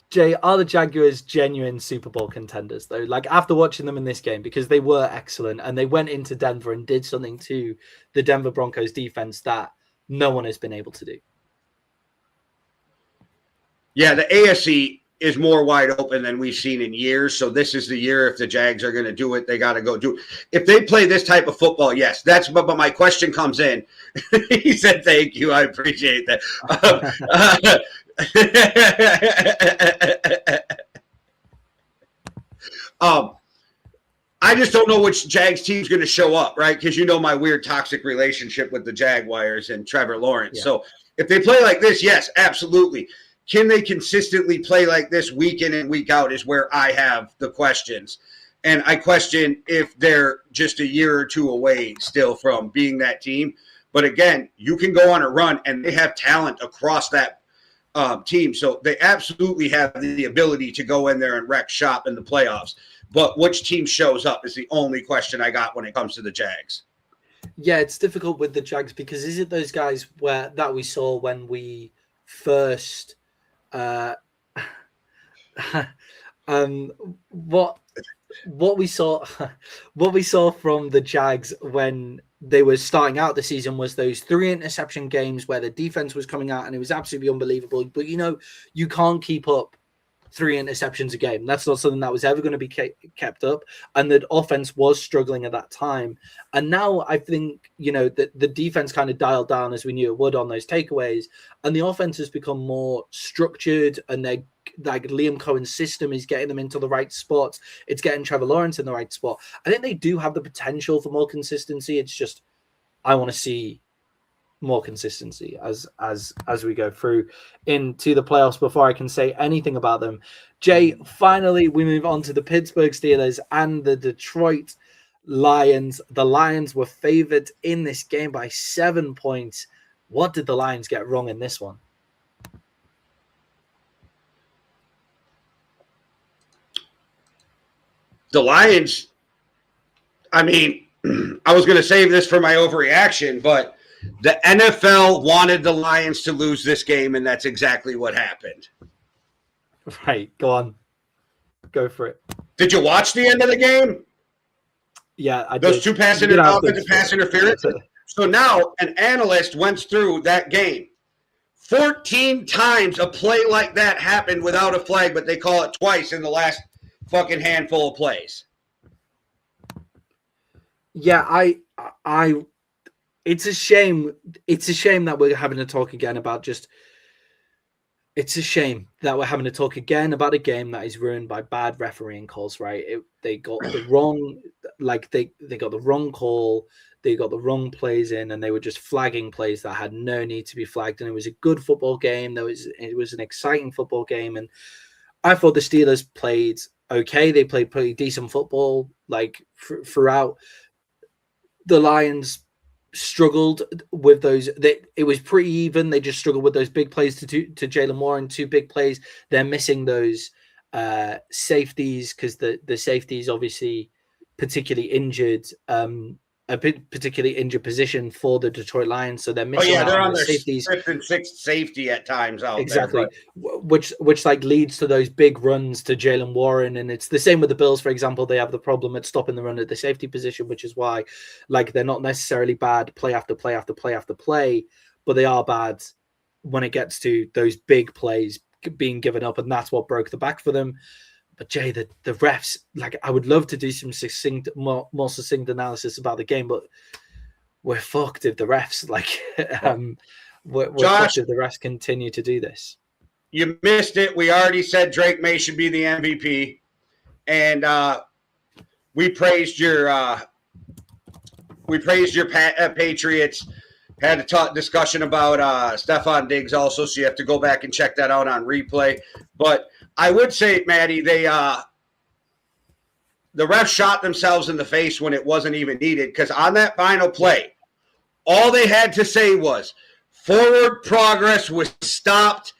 Jay, are the Jaguars genuine Super Bowl contenders, though? Like, after watching them in this game, because they were excellent, and they went into Denver and did something to the Denver Broncos defense that no one has been able to do. Yeah, the AFC is more wide open than we've seen in years, so this is the year. If the Jags are going to do it, they got to go do it. If they play this type of football, yes. But my question comes in. He said, thank you. I appreciate that. I just don't know which Jags team's going to show up, right? Because you know my weird toxic relationship with the Jaguars and Trevor Lawrence. Yeah. So if they play like this, yes, absolutely. Can they consistently play like this week in and week out is where I have the questions. And I question if they're just a year or two away still from being that team. But again, you can go on a run, and they have talent across that team. So they absolutely have the ability to go in there and wreck shop in the playoffs. But which team shows up is the only question I got when it comes to the Jags. Yeah, it's difficult with the Jags because is it those guys that we saw when we first what we saw from the Jags when they were starting out the season was those 3 interception games where the defense was coming out and it was absolutely unbelievable. But you can't keep up 3 interceptions a game. That's not something that was ever going to be kept up. And the offense was struggling at that time. And now I think, that the defense kind of dialed down as we knew it would on those takeaways. And the offense has become more structured, and they like Liam Cohen's system is getting them into the right spots. It's getting Trevor Lawrence in the right spot. I think they do have the potential for more consistency. It's just, I want to see more consistency as we go through into the playoffs before I can say anything about them. Jay, finally, we move on to the Pittsburgh Steelers and the Detroit Lions. The Lions were favored in this game by 7 points. What did the Lions get wrong in this one? The Lions, I mean, I was going to save this for my overreaction, but The NFL wanted the Lions to lose this game, and that's exactly what happened. Right, go on. Go for it. Did you watch the end of the game? Yeah, I Those did. two offensive pass interference. So now an analyst went through that game. 14 times a play like that happened without a flag, but they call it twice in the last fucking handful of plays. Yeah, I it's a shame. It's a shame that we're having to talk again about just. It's a shame that we're having to talk again about a game that is ruined by bad refereeing calls. Right? They got the wrong, like they got the wrong call. They got the wrong plays in, and they were just flagging plays that had no need to be flagged. And it was a good football game. It was an exciting football game, and I thought the Steelers played okay. They played pretty decent football, like throughout. The Lions struggled with those. It was pretty even. They just struggled with those big plays to Jalen Warren. Two big plays. They're missing those safeties because the safeties obviously particularly injured. A particularly injured position for the Detroit Lions, so they're missing. They're on their safeties. Fifth and sixth safety at times out exactly, there, which like leads to those big runs to Jalen Warren, and it's the same with the Bills. For example, they have the problem at stopping the run at the safety position, which is why, like, they're not necessarily bad play after play after play after play, but they are bad when it gets to those big plays being given up, and that's what broke the back for them. But Jay, the refs, like, I would love to do some more succinct analysis about the game, but we're fucked if the refs, like, we're fucked if the refs continue to do this. You missed it. We already said Drake Maye should be the MVP, and we praised your Patriots. Had a discussion about Stefon Diggs also, so you have to go back and check that out on replay. But I would say, Maddie, the refs shot themselves in the face when it wasn't even needed, because on that final play, all they had to say was forward progress was stopped,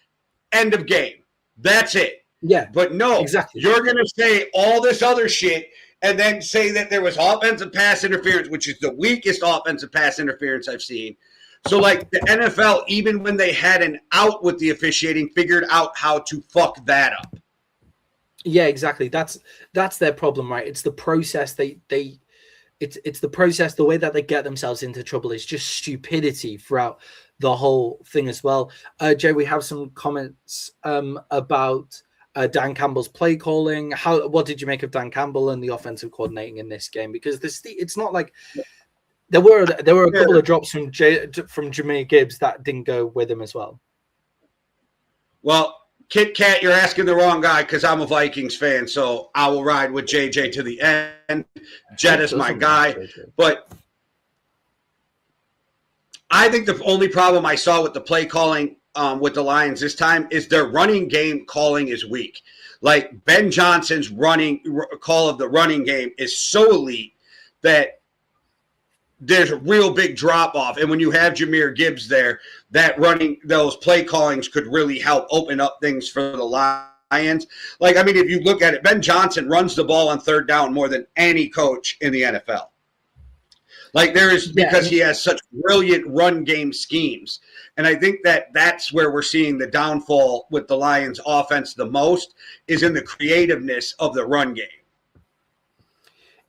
end of game. That's it. Yeah. But no, exactly. You're going to say all this other shit and then say that there was offensive pass interference, which is the weakest offensive pass interference I've seen. So, like, the NFL, even when they had an out with the officiating, figured out how to fuck that up. Yeah, exactly. That's their problem, right? It's the process. It's the process. The way that they get themselves into trouble is just stupidity throughout the whole thing as well. Jay, we have some comments about Dan Campbell's play calling. What did you make of Dan Campbell and the offensive coordinating in this game? Because it's not like. There were a couple of drops from Jahmyr Gibbs that didn't go with him as well. Well, Kit Kat, you're asking the wrong guy because I'm a Vikings fan, so I will ride with JJ to the end. Jed is my guy. But I think the only problem I saw with the play calling with the Lions this time is their running game calling is weak. Like, Ben Johnson's call of the running game is so elite that there's a real big drop off. And when you have Jahmyr Gibbs there, those play callings could really help open up things for the Lions. Like, I mean, if you look at it, Ben Johnson runs the ball on third down more than any coach in the NFL. Like, because he has such brilliant run game schemes. And I think that's where we're seeing the downfall with the Lions offense the most, is in the creativeness of the run game.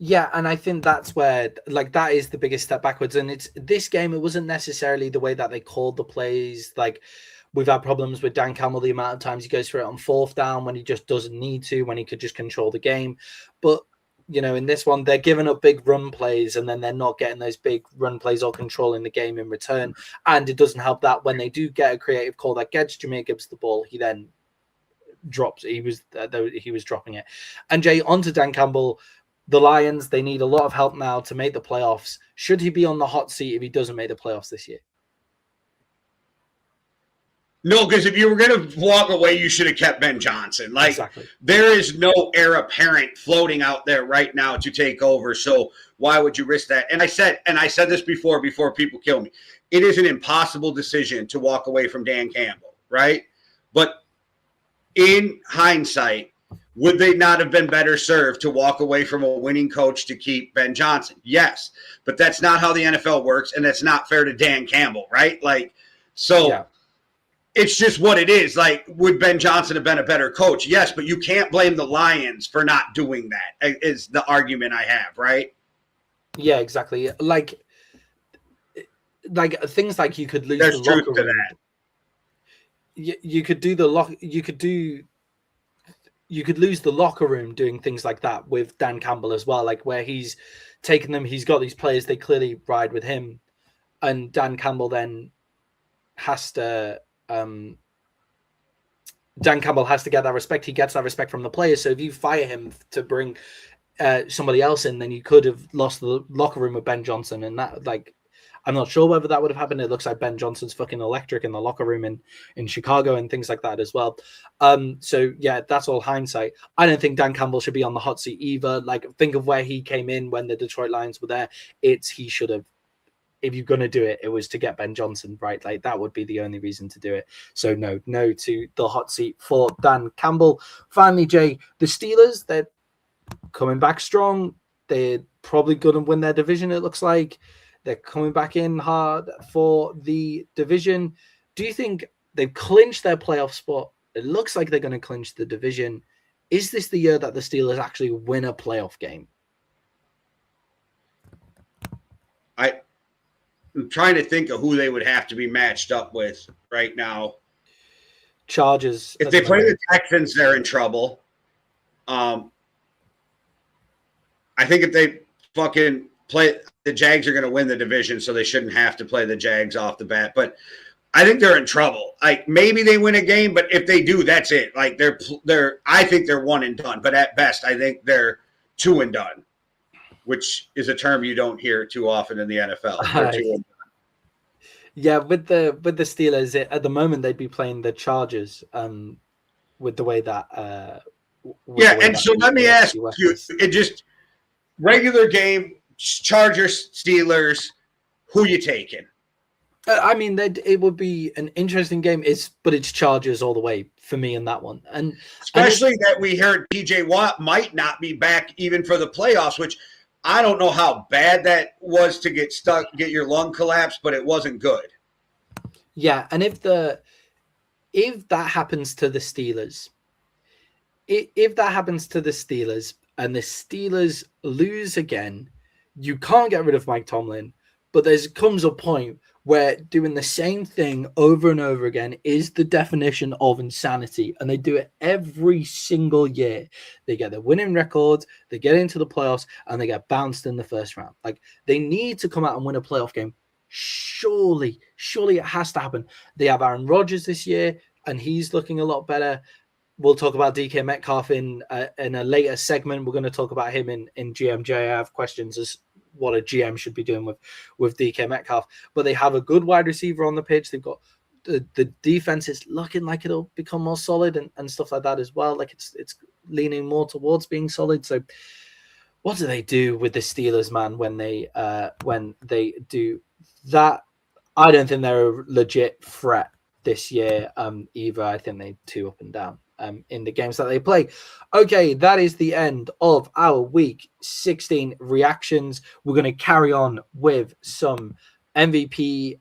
Yeah, and I think that's where, like, that is the biggest step backwards. And it's this game, it wasn't necessarily the way that they called the plays. Like, we've had problems with Dan Campbell, the amount of times he goes for it on fourth down when he just doesn't need to, when he could just control the game. But, you know, in this one, they're giving up big run plays, and then they're not getting those big run plays or controlling the game in return. And it doesn't help that when they do get a creative call that gets Jahmyr Gibbs the ball, he then drops. He was dropping it. And Jay, on to Dan Campbell. The Lions, they need a lot of help now to make the playoffs. Should he be on the hot seat if he doesn't make the playoffs this year? No, because if you were going to walk away, you should have kept Ben Johnson. Like, exactly. There is no heir apparent floating out there right now to take over. So why would you risk that? And I said this before people kill me. It is an impossible decision to walk away from Dan Campbell, right? But in hindsight, Would they not have been better served to walk away from a winning coach to keep Ben Johnson? Yes, but that's not how the NFL works, and that's not fair to Dan Campbell, right? It's just what it is. Like, would Ben Johnson have been a better coach? Yes, but you can't blame the Lions for not doing that, is the argument I have, right? Yeah, exactly. Like things like you could lose There's the truth locker to room. that. You could do the lock. You could lose the locker room doing things like that with Dan Campbell as well, like where he's taken them, he's got these players, they clearly ride with him, and Dan Campbell then has to Dan Campbell has to get that respect. He gets that respect from the players. So if you fire him to bring somebody else in, then you could have lost the locker room with Ben Johnson, and that, like, I'm not sure whether that would have happened. It looks like Ben Johnson's fucking electric in the locker room in Chicago and things like that as well. So yeah, that's all hindsight. I don't think Dan Campbell should be on the hot seat either. Like, think of where he came in when the Detroit Lions were there. He should have, if you're going to do it, it was to get Ben Johnson, right? Like, that would be the only reason to do it. So no to the hot seat for Dan Campbell. Finally, Jay, the Steelers, they're coming back strong. They're probably going to win their division, it looks like. They're coming back in hard for the division. Do you think they've clinched their playoff spot? It looks like they're going to clinch the division. Is this the year that the Steelers actually win a playoff game? I'm trying to think of who they would have to be matched up with right now. Chargers. If they play the Texans, they're in trouble. I think if they fucking play the Jags, are going to win the division, so they shouldn't have to play the Jags off the bat. But I think they're in trouble. Like, maybe they win a game, but if they do, that's it. Like, I think they're one and done. But at best, I think they're two and done, which is a term you don't hear too often in the NFL. Yeah, with the Steelers, at the moment they'd be playing the Chargers. With the way that. Let me ask you: it just regular game, Chargers, Steelers. Who you taking? I mean, it would be an interesting game. But it's Chargers all the way for me in that one, and especially that we heard TJ Watt might not be back even for the playoffs, which I don't know how bad that was to get stuck, get your lung collapsed, but it wasn't good. Yeah, and if that happens to the Steelers, if that happens to the Steelers and the Steelers lose again, you can't get rid of Mike Tomlin, but there comes a point where doing the same thing over and over again is the definition of insanity. And they do it every single year. They get their winning record, they get into the playoffs, and they get bounced in the first round. Like, they need to come out and win a playoff game. Surely it has to happen. They have Aaron Rodgers this year, and he's looking a lot better. We'll talk about DK Metcalf in a later segment. We're going to talk about him in GMJ. I have questions as what a GM should be doing with DK Metcalf. But they have a good wide receiver on the pitch. They've got the defense is looking like it'll become more solid and stuff like that as well. Like, it's leaning more towards being solid. So what do they do with the Steelers, man, when they do that? I don't think they're a legit threat this year either. I think they two up and down in the games that they play. Okay, that is the end of our Week 16 reactions. We're going to carry on with some MVP,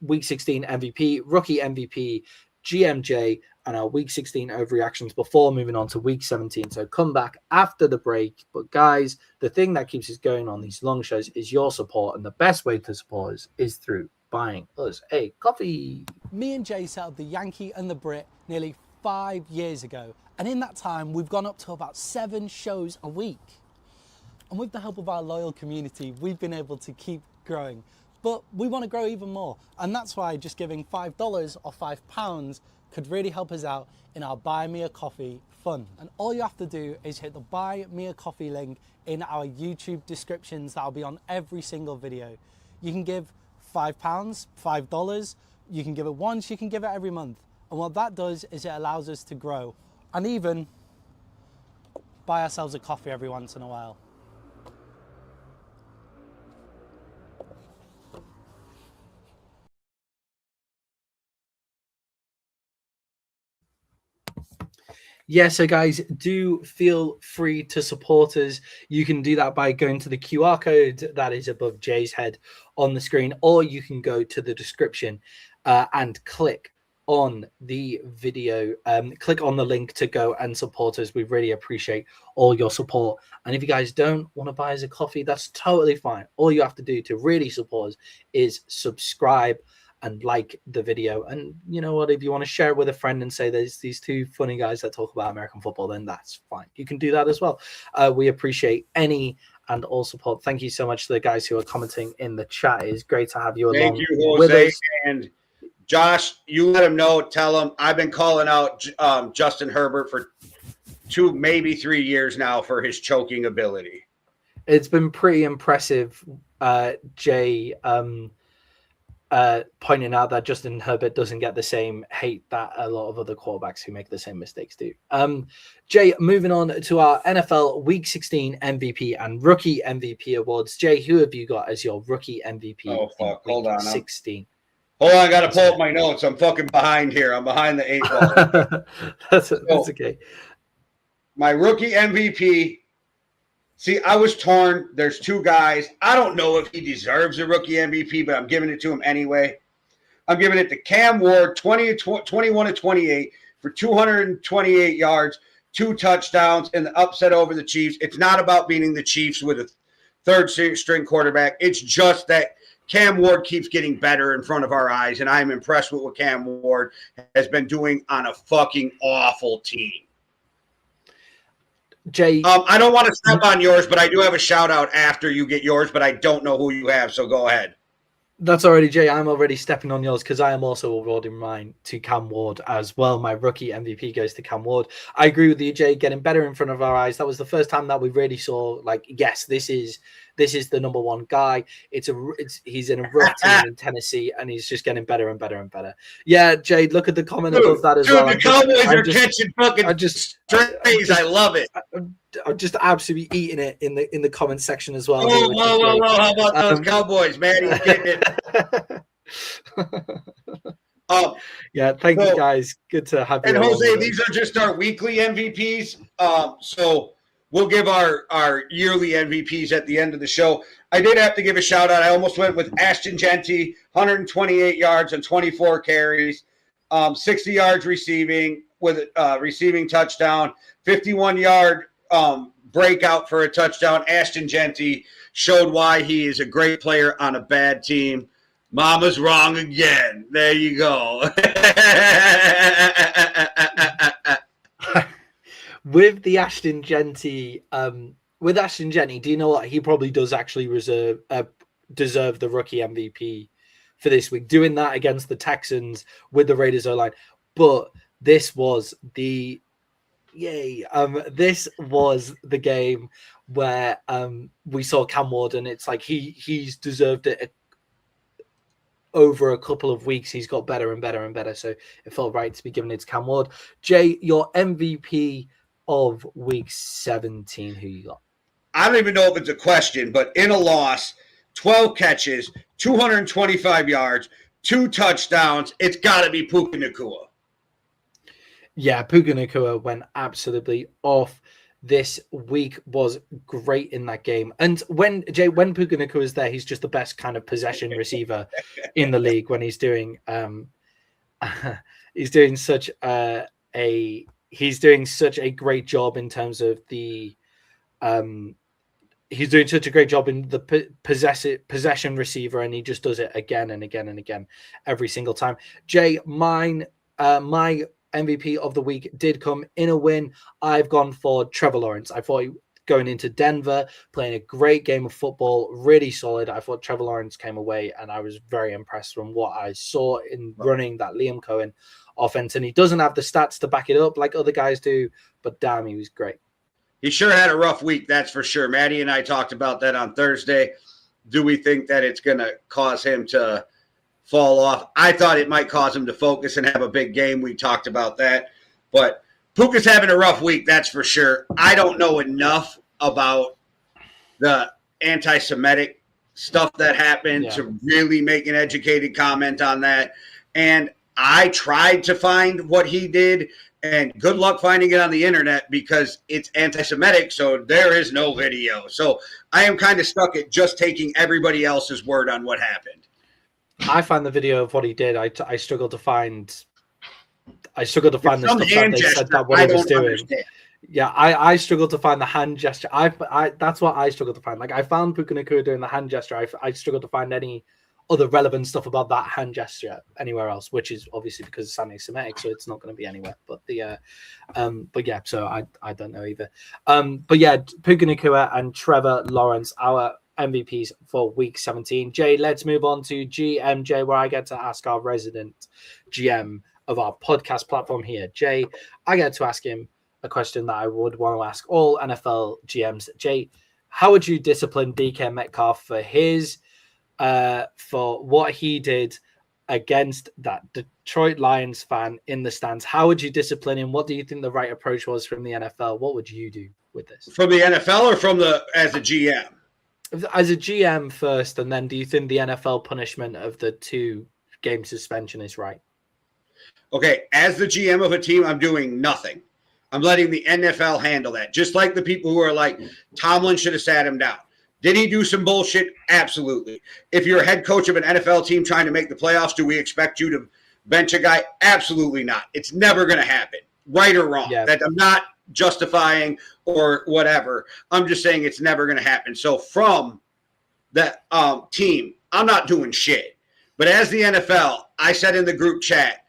Week 16 MVP, Rookie MVP, GMJ, and our Week 16 overreactions before moving on to Week 17. So come back after the break. But guys, the thing that keeps us going on these long shows is your support, and the best way to support us is through buying us a coffee. Me and Jay set up the Yankee and the Brit nearly 5 years ago, and in that time we've gone up to about 7 shows a week. And with the help of our loyal community, we've been able to keep growing. But we want to grow even more, and that's why just giving $5 or £5 could really help us out in our Buy Me a Coffee fund. And all you have to do is hit the Buy Me a Coffee link in our YouTube descriptions. That'll be on every single video. You can give £5, $5, you can give it once, you can give it every month. And what that does is it allows us to grow and even buy ourselves a coffee every once in a while. Yeah, so guys, do feel free to support us. You can do that by going to the QR code that is above Jay's head on the screen, or you can go to the description and click on the video, click on the link to go and support us. We really appreciate all your support. And if you guys don't want to buy us a coffee, that's totally fine. All you have to do to really support us is subscribe and like the video. And you know what, if you want to share it with a friend and say there's these two funny guys that talk about American football, then that's fine. You can do that as well. We appreciate any and all support. Thank you so much to the guys who are commenting in the chat. It's great to have you along. Thank you, Jose. And Josh, you let him know, tell him I've been calling out Justin Herbert for 2, maybe 3 years now for his choking ability. It's been pretty impressive, Jay, pointing out that Justin Herbert doesn't get the same hate that a lot of other quarterbacks who make the same mistakes do. Jay, moving on to our NFL Week 16 MVP and Rookie MVP awards. Jay, who have you got as your Rookie MVP? Oh, fuck. Hold on. 16. Hold on, I got to pull up my notes. I'm fucking behind here. I'm behind the 8 ball. That's okay. My Rookie MVP. See, I was torn. There's 2 guys. I don't know if he deserves a Rookie MVP, but I'm giving it to him anyway. I'm giving it to Cam Ward, 21-28 for 228 yards, 2 touchdowns, and the upset over the Chiefs. It's not about beating the Chiefs with a third-string quarterback. It's just that Cam Ward keeps getting better in front of our eyes, and I'm impressed with what Cam Ward has been doing on a fucking awful team. Jay, I don't want to step on yours, but I do have a shout out after you get yours, but I don't know who you have, so go ahead. That's already, Jay. I'm already stepping on yours because I am also awarding mine to Cam Ward as well. My Rookie MVP goes to Cam Ward. I agree with you, Jay, getting better in front of our eyes. That was the first time that we really saw, like, yes, this is the number one guy. He's in a rough team in Tennessee, and he's just getting better and better and better. Yeah, Jay, look at the comment above that as well. The Cowboys are catching fucking strays. I love it. I'm just absolutely eating it in the comment section as well. Whoa. How about those Cowboys, man? He's getting it. Yeah, thank you guys. Good to have you. And Jose, these are just our weekly MVPs. So we'll give our yearly MVPs at the end of the show. I did have to give a shout out. I almost went with Ashton Genty, 128 yards and 24 carries, 60 yards receiving with receiving touchdown, 51-yard breakout for a touchdown. Ashton Genty showed why he is a great player on a bad team. Mama's wrong again. There you go. With the Ashton Genty, do you know what? He probably does actually deserve the rookie MVP for this week, doing that against the Texans with the Raiders O-line. But this was the game where we saw Cam Ward, and it's like he's deserved it over a couple of weeks. He's got better and better and better, so it felt right to be giving it to Cam Ward. Jay, your MVP of week 17, who you got? I don't even know if it's a question, but in a loss, 12 catches, 225 yards, 2 touchdowns, it's got to be Puka Nacua. Yeah, Puka Nacua went absolutely off. This week was great in that game. And when Puka Nacua is there, he's just the best kind of possession receiver in the league. When he's doing such a great job in terms of the he's doing such a great job in the possession receiver, and he just does it again and again and again every single time. Jay, my MVP of the week did come in a win. I've gone for Trevor Lawrence. I thought going into Denver, playing a great game of football, really solid. I thought Trevor Lawrence came away, and I was very impressed from what I saw in running that Liam Cohen offense. And he doesn't have the stats to back it up like other guys do, but damn, he was great. He sure had a rough week, that's for sure. Maddie and I talked about that on Thursday. Do we think that it's going to cause him to fall off? I thought it might cause him to focus and have a big game. We talked about that. But Puka's having a rough week, that's for sure. I don't know enough about the anti-Semitic stuff that happened to really make an educated comment on that. And I tried to find what he did, and good luck finding it on the internet because it's anti-Semitic, so there is no video. So I am kind of stuck at just taking everybody else's word on what happened. I found the video of what he did. I struggled to find. I struggled to find the stuff that they said that what he was doing. Understand. Yeah, I struggled to find the hand gesture. I that's what I struggled to find. Like I found Puka Nacua doing the hand gesture. I struggled to find any other relevant stuff about that hand gesture anywhere else, which is obviously because it's anti-Semitic, so it's not going to be anywhere. But yeah, so I don't know either. But yeah, Puka Nacua and Trevor Lawrence, our MVPs for Week 17. Jay, let's move on to GMJ, where I get to ask our resident GM of our podcast platform here, Jay. I get to ask him a question that I would want to ask all NFL GMs. Jay, how would you discipline DK Metcalf for his for what he did against that Detroit Lions fan in the stands? How would you discipline him? What do you think the right approach was from the NFL? What would you do with this? From the NFL or from as a GM? As a GM first, and then do you think the NFL punishment of the 2-game suspension is right? Okay, as the GM of a team, I'm doing nothing. I'm letting the NFL handle that. Just like the people who are like, Tomlin should have sat him down. Did he do some bullshit? Absolutely. If you're a head coach of an NFL team trying to make the playoffs, do we expect you to bench a guy? Absolutely not. It's never going to happen, right or wrong. Yeah. That I'm not justifying or whatever. I'm just saying it's never going to happen. So from that team, I'm not doing shit. But as the NFL, I said in the group chat,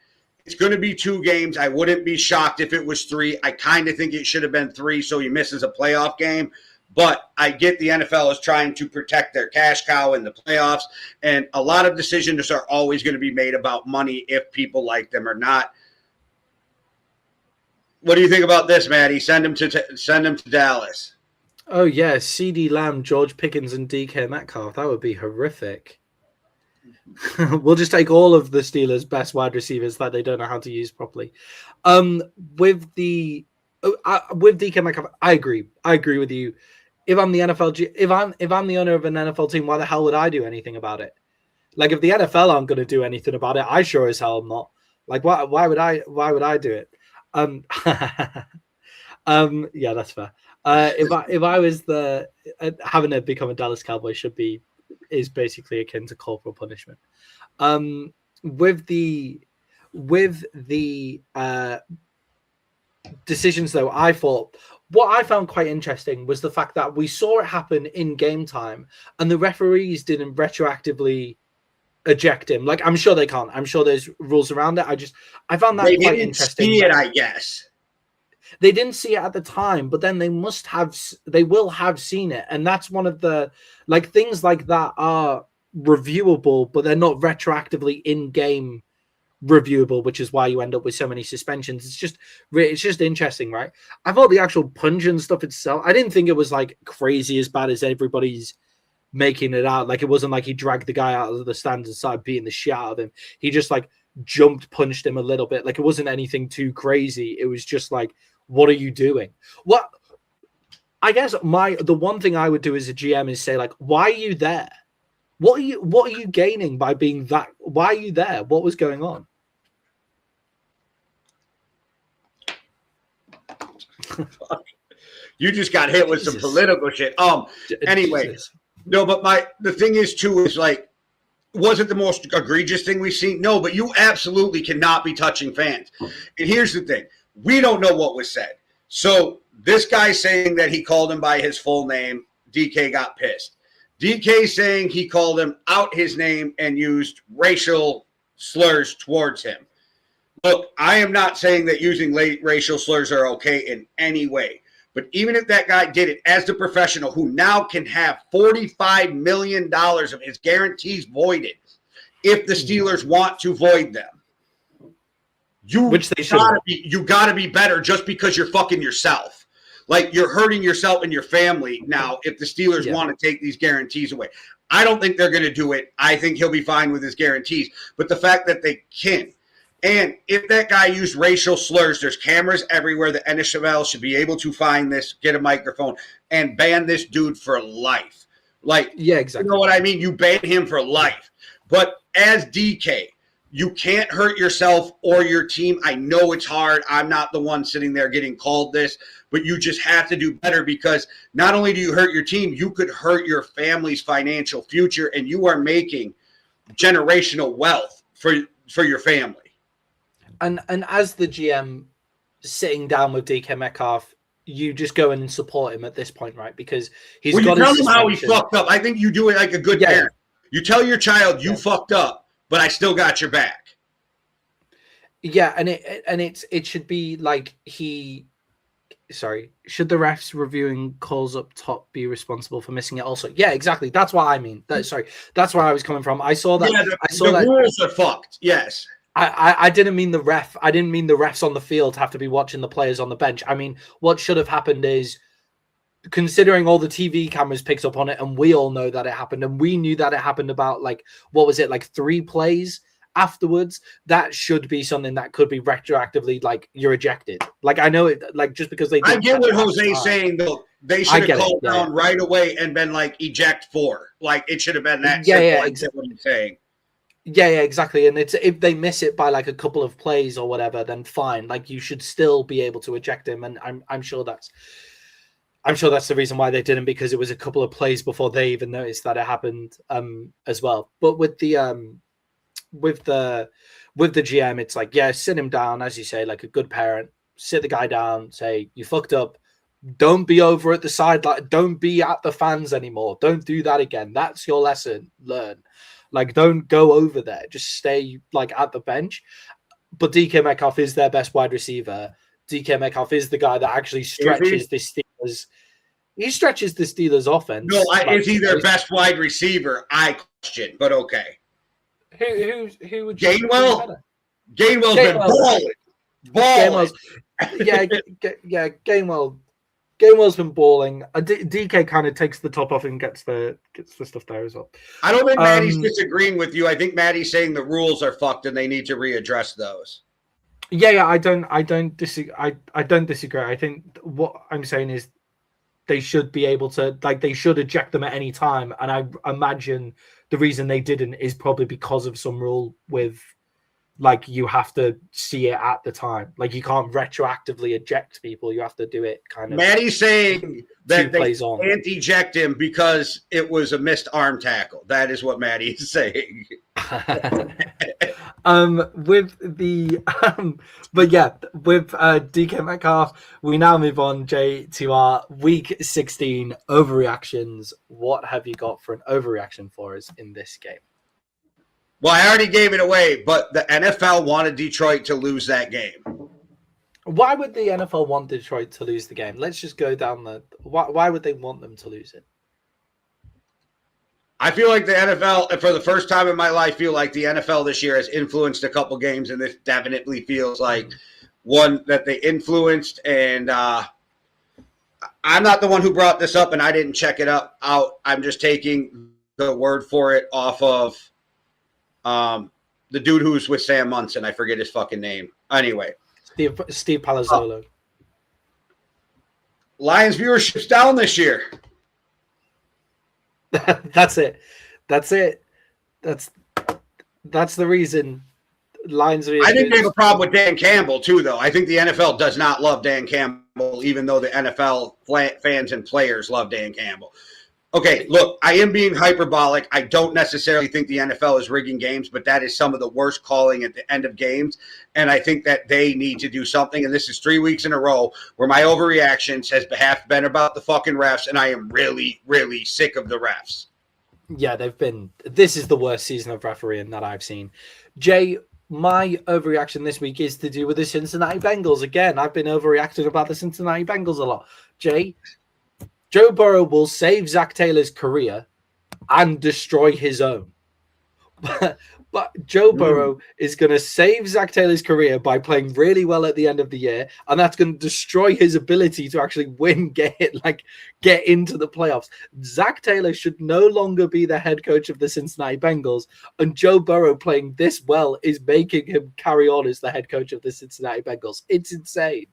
it's going to be 2 games. I wouldn't be shocked if it was 3. I kind of think it should have been 3 so he misses a playoff game. But I get the NFL is trying to protect their cash cow in the playoffs. And a lot of decisions are always going to be made about money if people like them or not. What do you think about this, Maddie? Send him to Dallas. Oh, yeah. CeeDee Lamb, George Pickens, and DK Metcalf. That would be horrific. We'll just take all of the Steelers' best wide receivers that they don't know how to use properly. With DK Metcalf, I agree with you. If I'm the NFL, if I'm the owner of an NFL team, why the hell would I do anything about it? Like if the NFL aren't going to do anything about it, I sure as hell am not. Like why would I do it? Yeah, that's fair. If I was having to become a Dallas Cowboy is basically akin to corporal punishment. With the decisions, though, I thought what I found quite interesting was the fact that we saw it happen in game time, and the referees didn't retroactively eject him. Like I'm sure they can't. I'm sure there's rules around it. I found that quite interesting. See it, I guess. They didn't see it at the time, but then they will have seen it. And that's one of the, like, things like that are reviewable, but they're not retroactively in-game reviewable, which is why you end up with so many suspensions. It's just interesting, right? I thought the actual punch and stuff itself, I didn't think it was like crazy as bad as everybody's making it out. Like it wasn't like he dragged the guy out of the stands and started beating the shit out of him. He just like punched him a little bit. Like it wasn't anything too crazy. It was just like, what are you doing? What I guess the one thing I would do as a GM is say, like, why are you there? What are you gaining by being that? Why are you there? What was going on? You just got hit with some political shit. Anyway, no, but the thing is too is like, was it the most egregious thing we've seen? No, but you absolutely cannot be touching fans. And here's the thing. We don't know what was said. So this guy saying that he called him by his full name, DK got pissed. DK saying he called him out his name and used racial slurs towards him. Look, I am not saying that using racial slurs are okay in any way. But even if that guy did it as the professional who now can have $45 million of his guarantees voided if the Steelers want to void them, you gotta be better just because you're fucking yourself. Like you're hurting yourself and your family now if the Steelers want to take these guarantees away. I don't think they're going to do it. I think he'll be fine with his guarantees. But the fact that they can, and if that guy used racial slurs, there's cameras everywhere. The NFL should be able to find this, get a microphone, and ban this dude for life. Like, yeah, exactly. You know what I mean? You ban him for life. But as DK, You can't hurt yourself or your team. I know it's hard. I'm not the one sitting there getting called this, but you just have to do better, because not only do you hurt your team, you could hurt your family's financial future, and you are making generational wealth for your family. And as the GM sitting down with DK Metcalf, you just go in and support him at this point, right? Because he's got you tell his him how he suspension. fucked up. I think you do it like a good parent. You tell your child you fucked up, but I still got your back. Yeah, and it should be like should the refs reviewing calls up top be responsible for missing it also? Yeah, exactly. That's what I mean. That's where I was coming from. I saw that. Yeah, the rules are fucked. Yes. I didn't mean the ref. I didn't mean the refs on the field have to be watching the players on the bench. I mean, what should have happened is, considering all the TV cameras picked up on it, and we all know that it happened, and we knew that it happened about, like, what was it, like 3 plays afterwards, that should be something that could be retroactively, like, you're ejected. Like, I know it, like, just because they I get what Jose's saying, though. They should have called down right away and been like, eject 4. Like, it should have been that simple. Yeah, exactly what he's saying. Yeah, exactly. And it's, if they miss it by like a couple of plays or whatever, then fine. Like, you should still be able to eject him. And I'm sure that's the reason why they didn't, because it was a couple of plays before they even noticed that it happened as well. But with the GM, it's like, yeah, sit him down, as you say, like a good parent. Sit the guy down, say, you fucked up. Don't be over at the sideline. Don't be at the fans anymore. Don't do that again. That's your lesson. Learn. Like, don't go over there. Just stay, like, at the bench. But DK Metcalf is their best wide receiver. DK Metcalf is the guy that actually stretches the Steelers. He stretches the Steelers' offense. No, is he their best wide receiver? I question, but okay. Who would Gainwell? Gainwell's been balling. Gainwell's been balling. DK kind of takes the top off and gets the stuff there as well. I don't think Maddie's disagreeing with you. I think Maddie's saying the rules are fucked and they need to readdress those. Yeah, I don't disagree. I don't disagree. I think what I'm saying is they should be able to, like, they should eject them at any time. And I imagine the reason they didn't is probably because of some rule with, like, you have to see it at the time. Like, you can't retroactively eject people. You have to do it kind of. Maddie's saying that they can't eject him because it was a missed arm tackle. That is what Maddie's saying. But yeah, with DK Metcalf, we now move on, Jay, to our Week 16 overreactions. What have you got for an overreaction for us in this game? Well, I already gave it away, but the NFL wanted Detroit to lose that game. Why would the NFL want Detroit to lose the game? Let's just go down the... Why would they want them to lose it? I feel like the NFL, for the first time in my life, feel like the NFL this year has influenced a couple games, and this definitely feels like one that they influenced. And I'm not the one who brought this up, and I didn't check it out. I'm just taking the word for it off of the dude who's with Sam Munson. I forget his fucking name. Anyway. Steve Palazzolo. Lions viewership's down this year. That's it. That's the reason. Lions viewership. I think they have a problem with Dan Campbell, too, though. I think the NFL does not love Dan Campbell, even though the NFL fans and players love Dan Campbell. Okay, look, I am being hyperbolic. I don't necessarily think the NFL is rigging games, but that is some of the worst calling at the end of games. And I think that they need to do something. And this is 3 weeks in a row where my overreactions has been about the fucking refs. And I am really, really sick of the refs. Yeah, this is the worst season of refereeing that I've seen. Jay, my overreaction this week is to do with the Cincinnati Bengals. Again, I've been overreacting about the Cincinnati Bengals a lot. Jay, Joe Burrow will save Zach Taylor's career and destroy his own. But Joe Burrow is going to save Zach Taylor's career by playing really well at the end of the year, and that's going to destroy his ability to actually get into the playoffs. Zach Taylor should no longer be the head coach of the Cincinnati Bengals, and Joe Burrow playing this well is making him carry on as the head coach of the Cincinnati Bengals. It's insane.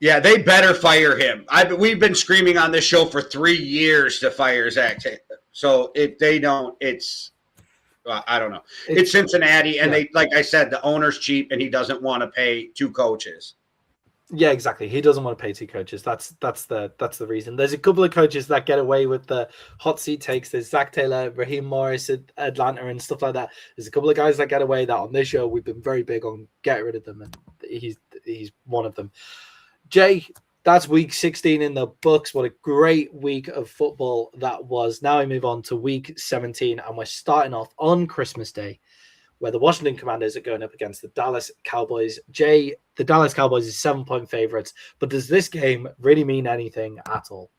Yeah, they better fire him. We've been screaming on this show for 3 years to fire Zach Taylor. So if they don't, it's I don't know. It's Cincinnati, and they, like I said, the owner's cheap, and he doesn't want to pay 2 coaches. Yeah, exactly. He doesn't want to pay 2 coaches. That's the reason. There's a couple of coaches that get away with the hot seat takes. There's Zach Taylor, Raheem Morris at Atlanta, and stuff like that. There's a couple of guys that get away that on this show we've been very big on getting rid of them, and he's one of them. Jay, that's week 16 in the books. What a great week of football that was. Now we move on to week 17, and we're starting off on Christmas Day, where the Washington Commanders are going up against the Dallas Cowboys. Jay, the Dallas Cowboys is 7-point favorites, but does this game really mean anything at all?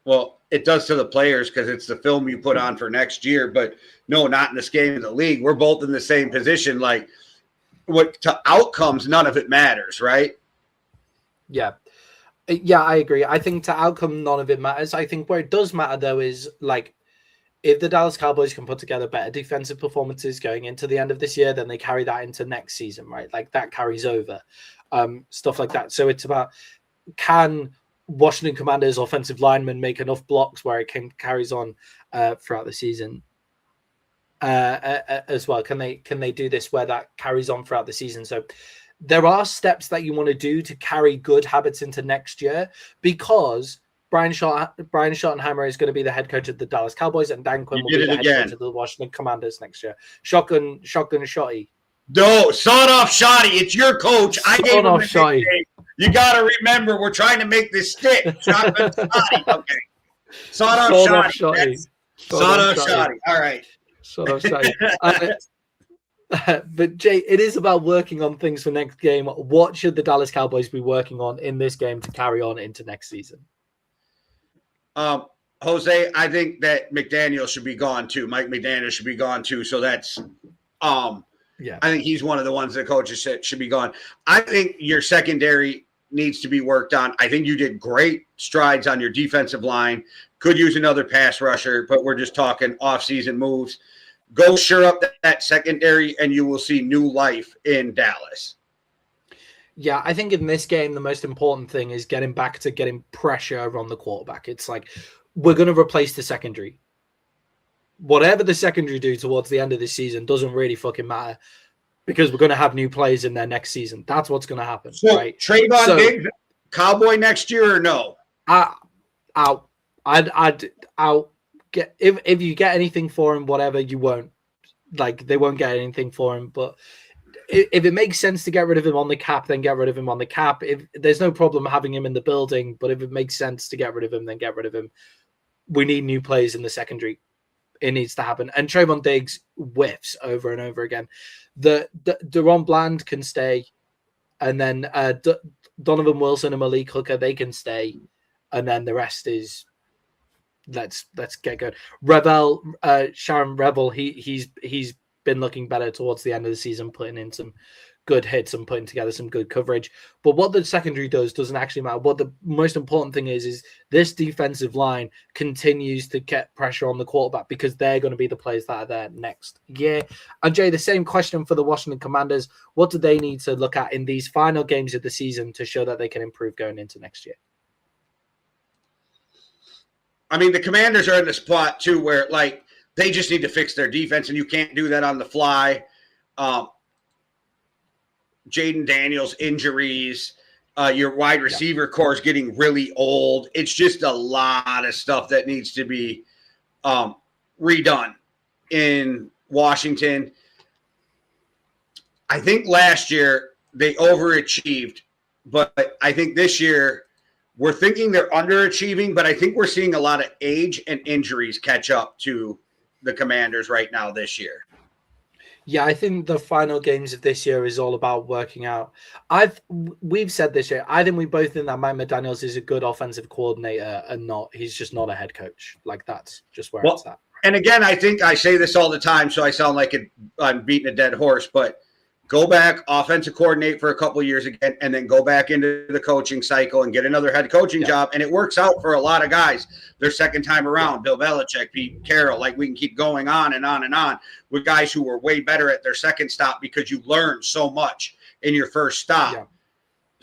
Well, it does to the players because it's the film you put on for next year, but no, not in this game in the league. We're both in the same position. Like, what to outcomes, none of it matters, right? Yeah, I agree. I think to outcome, none of it matters. I think where it does matter, though, is like, if the Dallas Cowboys can put together better defensive performances going into the end of this year, then they carry that into next season, right? Like that carries over, stuff like that. So it's about, can Washington Commanders offensive linemen make enough blocks where it carries on throughout the season as well? Can they do this where that carries on throughout the season? So there are steps that you want to do to carry good habits into next year, because Brian Schottenheimer is going to be the head coach of the Dallas Cowboys, and Dan Quinn will be the head coach of the Washington Commanders next year. Shotgun shotty. No, sawed off Shotty. It's your coach. I gave him a nickname. You got to remember, we're trying to make this stick. Shotgun Shotty. Okay. Sawed off Shotty. Sawed off Shotty. All right. Sawed off Shotty. But Jay, it is about working on things for next game. What should the Dallas Cowboys be working on in this game to carry on into next season? Jose, I think that McDaniel should be gone too. Mike McDaniel should be gone too. So that's, I think he's one of the ones that coaches said should be gone. I think your secondary needs to be worked on. I think you did great strides on your defensive line. Could use another pass rusher, but we're just talking off-season moves. Go shore up that secondary, and you will see new life in Dallas. Yeah, I think in this game, the most important thing is getting back to getting pressure on the quarterback. It's like, we're going to replace the secondary. Whatever the secondary do towards the end of this season doesn't really fucking matter, because we're going to have new players in there next season. That's what's going to happen. So, right? Trayvon Diggs, Cowboy next year or no? I'll get, if you get anything for him, whatever, you won't. Like, they won't get anything for him, but if it makes sense to get rid of him on the cap, then get rid of him on the cap. If there's no problem having him in the building, but if it makes sense to get rid of him, then get rid of him. We need new players in the secondary. It needs to happen. And Trayvon Diggs whiffs over and over again. The Deron Bland can stay, and then Donovan Wilson and Malik Hooker, they can stay, and then the rest is let's get good. Sharon Revel, he's been looking better towards the end of the season, putting in some good hits and putting together some good coverage. But what the secondary doesn't actually matter. What the most important thing is this defensive line continues to get pressure on the quarterback, because they're going to be the players that are there next year. And Jay, the same question for the Washington Commanders. What do they need to look at in these final games of the season to show that they can improve going into next year? I mean, the Commanders are in the spot too where, like, they just need to fix their defense, and you can't do that on the fly. Jaden Daniels injuries, your wide receiver core is getting really old. It's just a lot of stuff that needs to be redone in Washington. I think last year they overachieved, but I think this year we're thinking they're underachieving, but I think we're seeing a lot of age and injuries catch up to the Commanders right now this year. Yeah, I think the final games of this year is all about working out. We've said this year, I think we both think that Mike McDaniels is a good offensive coordinator, and he's just not a head coach. Like, that's just where it's at. And again, I think I say this all the time, so I sound like I'm beating a dead horse, but go back, offensive coordinate for a couple of years again, and then go back into the coaching cycle and get another head coaching job. And it works out for a lot of guys their second time around. Bill Belichick, Pete Carroll, like, we can keep going on and on and on with guys who were way better at their second stop because you learn so much in your first stop. Yeah.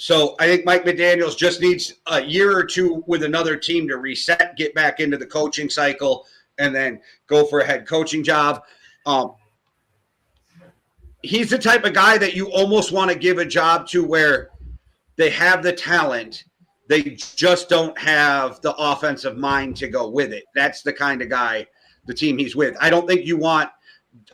So I think Mike McDaniels just needs a year or two with another team to reset, get back into the coaching cycle, and then go for a head coaching job. He's the type of guy that you almost want to give a job to where they have the talent. They just don't have the offensive mind to go with it. That's the kind of guy, the team he's with. I don't think you want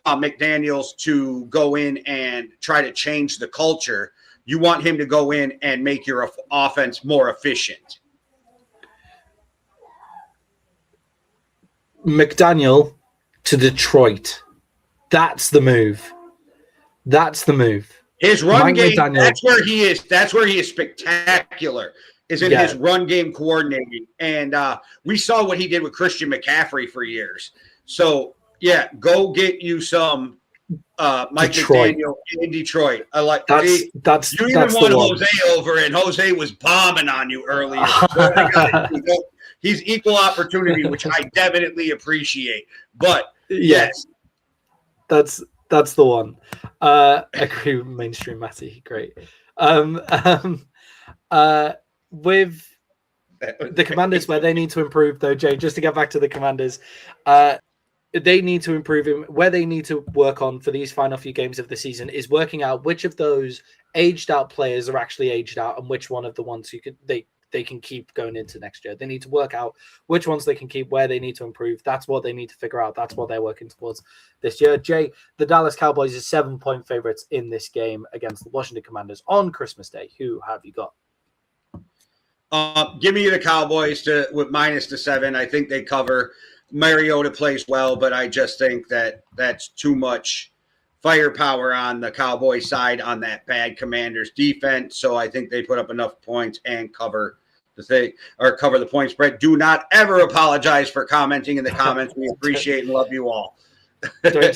McDaniels to go in and try to change the culture. You want him to go in and make your offense more efficient. McDaniel to Detroit. That's the move. That's the move. His run Mike game, McDaniel. that's where he is. That's where he is spectacular, is in his run game coordinating. And we saw what he did with Christian McCaffrey for years. So, yeah, go get you some Mike McDaniel in Detroit. I like that's you even won Jose over, and Jose was bombing on you earlier. He's equal opportunity, which I definitely appreciate. But yes, that's the one. Agree with mainstream Matty. Great. With the Commanders, where they need to improve, though, Jay, just to get back to the Commanders, they need to improve him. Where they need to work on for these final few games of the season is working out which of those aged out players are actually aged out and which one of the ones they can keep going into next year. They need to work out which ones they can keep, where they need to improve. That's what they need to figure out. That's what they're working towards this year. Jay, the Dallas Cowboys is 7-point favorites in this game against the Washington Commanders on Christmas Day. Who have you got? Give me the Cowboys with -7. I think they cover. Mariota plays well, but I just think that that's too much firepower on the Cowboys side on that bad Commanders defense. So I think they put up enough points and cover the point spread. Do not ever apologize for commenting in the comments. We appreciate and love you all. Don't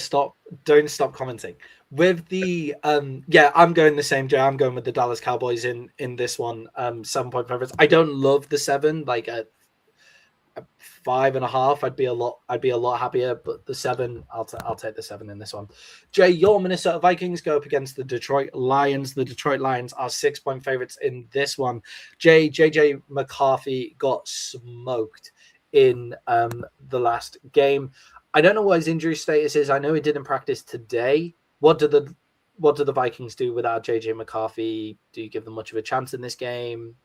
stop commenting. With the I'm going the same, Jay. I'm going with the Dallas Cowboys in this one. 7-point favorites. I don't love the 7, like at 5.5. I'd be a lot happier, but the 7, I'll take the 7 in this one. Jay, your Minnesota Vikings go up against the Detroit Lions. The Detroit Lions are 6-point favorites in this one. JJ McCarthy got smoked in the last game. I don't know what his injury status is. I know he didn't practice today. What do the Vikings do without JJ McCarthy? Do you give them much of a chance in this game?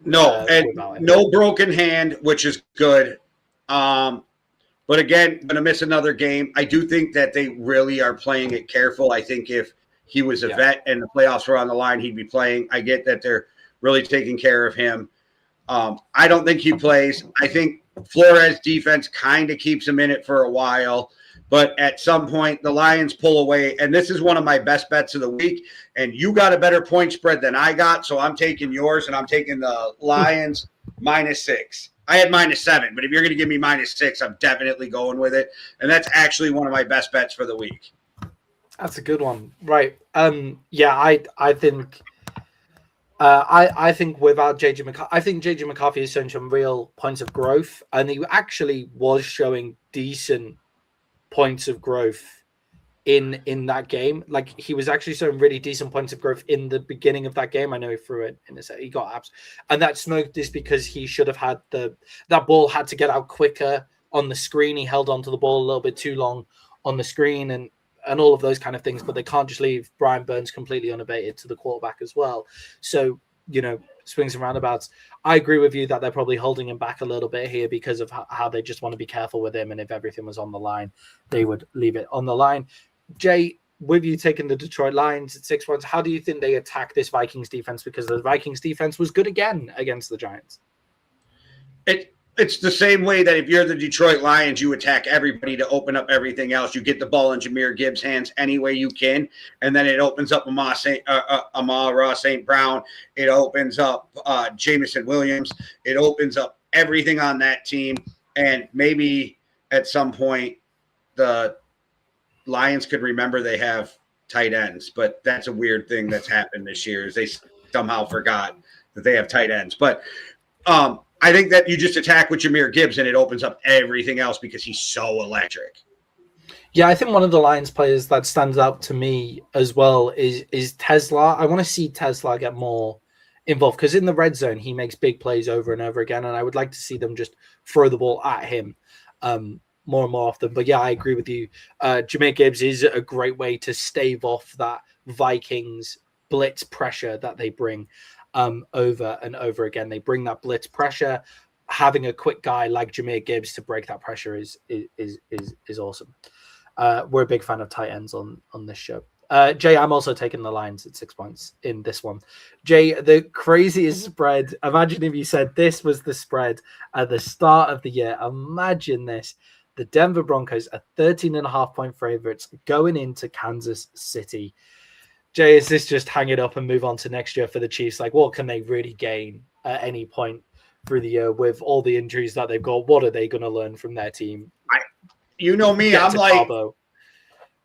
No, and no broken hand, which is good. But again, going to miss another game. I do think that they really are playing it careful. I think if he was a vet and the playoffs were on the line, he'd be playing. I get that they're really taking care of him. I don't think he plays. I think Flores' defense kind of keeps him in it for a while. But at some point, the Lions pull away. And this is one of my best bets of the week. And you got a better point spread than I got. So I'm taking yours, and I'm taking the Lions -6. I had -7. But if you're going to give me -6, I'm definitely going with it. And that's actually one of my best bets for the week. That's a good one. Right. I think I think without JJ McCarthy, I think JJ McCarthy is showing some real points of growth. And he actually was showing decent points of growth in that game. Like, he was actually showing really decent points of growth in the beginning of that game. I know he threw it in his head. He got abs, and that smoked is because he should have had that ball had to get out quicker on the screen. He held onto the ball a little bit too long on the screen and all of those kind of things, but they can't just leave Brian Burns completely unabated to the quarterback as well. So, swings and roundabouts. I agree with you that they're probably holding him back a little bit here because of how they just want to be careful with him. And if everything was on the line, they would leave it on the line. Jay, with you taking the Detroit Lions at 6 points, how do you think they attack this Vikings defense? Because the Vikings defense was good again against the Giants. It's the same way that if you're the Detroit Lions, you attack everybody to open up everything else. You get the ball in Jahmyr Gibbs' hands any way you can, and then it opens up Amon-Ra St. Brown. It opens up Jameson Williams. It opens up everything on that team, and maybe at some point the Lions could remember they have tight ends, but that's a weird thing that's happened this year is they somehow forgot that they have tight ends. But I think that you just attack with Jahmyr Gibbs and it opens up everything else because he's so electric. Yeah, I think one of the Lions players that stands out to me as well is Tesla. I want to see Tesla get more involved, because in the red zone he makes big plays over and over again, and I would like to see them just throw the ball at him more and more often. But yeah, I agree with you. Jahmyr Gibbs is a great way to stave off that Vikings blitz pressure that they bring over and over again. They bring that blitz pressure. Having a quick guy like Jahmyr Gibbs to break that pressure is awesome. We're a big fan of tight ends on this show. Jay, I'm also taking the Lions at 6 points in this one. Jay, the craziest spread. Imagine if you said this was the spread at the start of the year. Imagine this. The Denver Broncos are 13.5-point favorites going into Kansas City. Jay, is this just hang it up and move on to next year for the Chiefs? Like, what can they really gain at any point through the year with all the injuries that they've got? What are they going to learn from their team? You know me, I'm like, Cabo.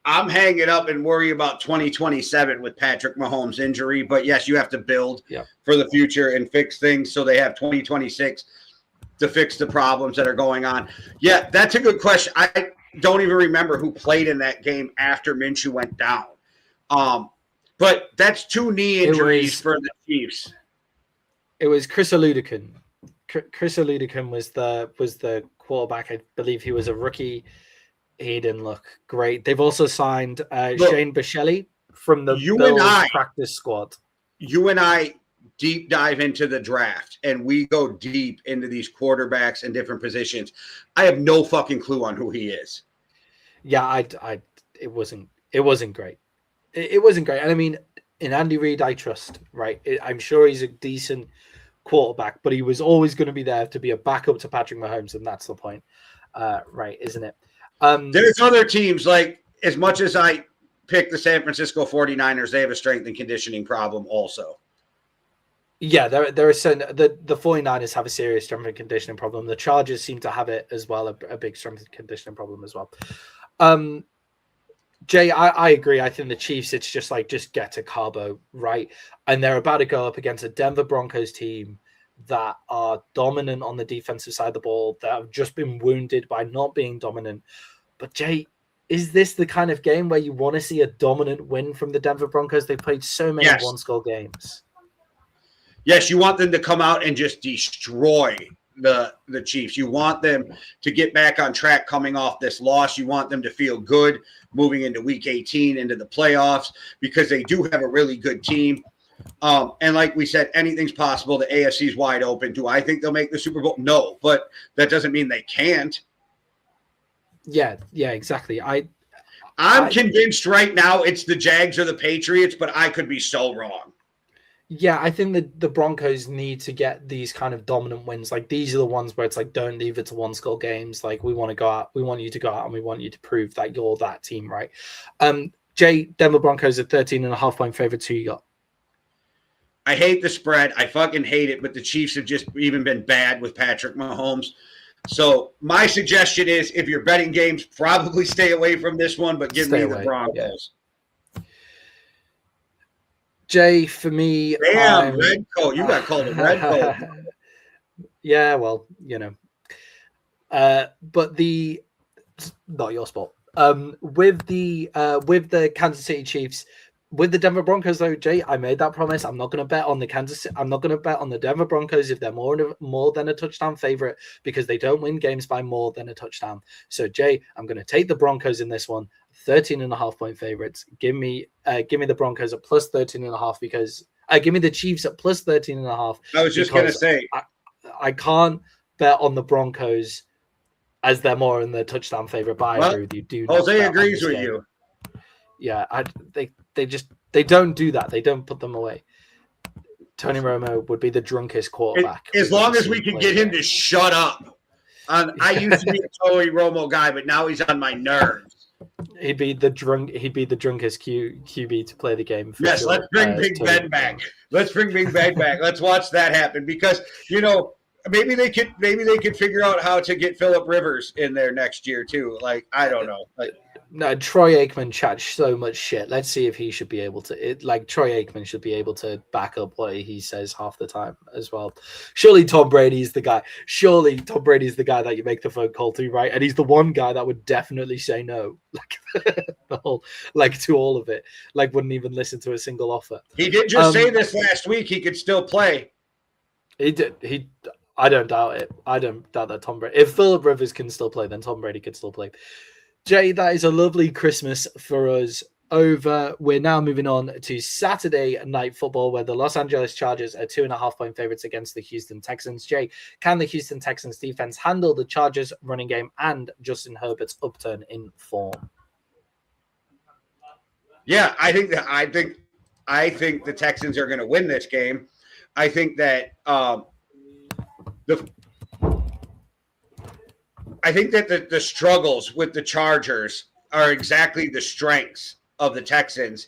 I'm hanging up and worry about 2027 with Patrick Mahomes' injury. But yes, you have to build for the future and fix things so they have 2026 to fix the problems that are going on. Yeah, that's a good question. I don't even remember who played in that game after Minshew went down. But that's 2 knee injuries for the Chiefs. It was Chris Oludekun. Chris Oludekun was the quarterback. I believe he was a rookie. He didn't look great. They've also signed Shane Buechele from the Bills practice squad. You and I deep dive into the draft, and we go deep into these quarterbacks and different positions. I have no fucking clue on who he is. Yeah, it wasn't great. It wasn't great. And I mean, in Andy Reid, I trust, right? I'm sure he's a decent quarterback, but he was always going to be there to be a backup to Patrick Mahomes, and that's the point, right? Isn't it? There's other teams, like, as much as I pick the San Francisco 49ers, they have a strength and conditioning problem also. Yeah, there are the 49ers have a serious strength and conditioning problem. The Chargers seem to have it as well, a big strength and conditioning problem as well. Jay, I agree. I think the Chiefs, it's just get to Cabo, right? And they're about to go up against a Denver Broncos team that are dominant on the defensive side of the ball, that have just been wounded by not being dominant. But Jay, is this the kind of game where you want to see a dominant win from the Denver Broncos? They played so many one-score games. Yes, you want them to come out and just destroy the Chiefs. You want them to get back on track coming off this loss. You want them to feel good moving into Week 18, into the playoffs, because they do have a really good team. And like we said, anything's possible. The AFC's wide open. Do I think they'll make the Super Bowl? No, but that doesn't mean they can't. Yeah, exactly. I'm convinced right now it's the Jags or the Patriots, but I could be so wrong. Yeah, I think that the Broncos need to get these kind of dominant wins. Like, these are the ones where it's like, don't leave it to one-score games. Like, we want to go out. We want you to go out and we want you to prove that you're that team, right? Jay, Denver Broncos are 13.5-point favorites. Who you got? I hate the spread. I fucking hate it, but the Chiefs have just even been bad with Patrick Mahomes. So my suggestion is, if you're betting games, probably stay away from this one, but give me the Broncos. Yeah. Jay, for me, damn, red coat. You got called a red coat. Yeah, well, you know. But not your sport. With the Kansas City Chiefs, with the Denver Broncos, though, Jay, I made that promise. I'm not going to bet on I'm not going to bet on the Denver Broncos if they're more than a touchdown favorite, because they don't win games by more than a touchdown. So, Jay, I'm going to take the Broncos in this one. 13.5-point favorites. Give me the Broncos at plus 13.5, because give me the Chiefs at plus 13.5. I was just going to say, I can't bet on the Broncos as they're more in the touchdown favorite. But I agree with you. Jose agrees with you. Yeah, they don't do that. They don't put them away. Tony Romo would be the drunkest quarterback. As long as we can get him to shut up. I used to be a Tony Romo guy, but now he's on my nerves. He'd be the drunkest QB to play the game. Yes, sure. Let's bring Big Ben back. Let's bring Big Ben back. Let's watch that happen, because maybe they could figure out how to get Phillip Rivers in there next year too. Like, I don't know. No, Troy Aikman chats so much shit. Let's see if he should be able to. Troy Aikman should be able to back up what he says half the time as well. Surely Tom Brady's the guy. Surely Tom Brady's the guy that you make the phone call to, right? And he's the one guy that would definitely say no, to all of it. Wouldn't even listen to a single offer. He did just say this last week. He could still play. He did. I don't doubt it. I don't doubt that Tom Brady. If Phillip Rivers can still play, then Tom Brady could still play. Jay, that is a lovely Christmas for us over. We're now moving on to Saturday night football, where the Los Angeles Chargers are 2.5-point favorites against the Houston Texans. Jay, can the Houston Texans defense handle the Chargers running game and Justin Herbert's upturn in form? Yeah, I think the Texans are going to win this game. I think that the struggles with the Chargers are exactly the strengths of the Texans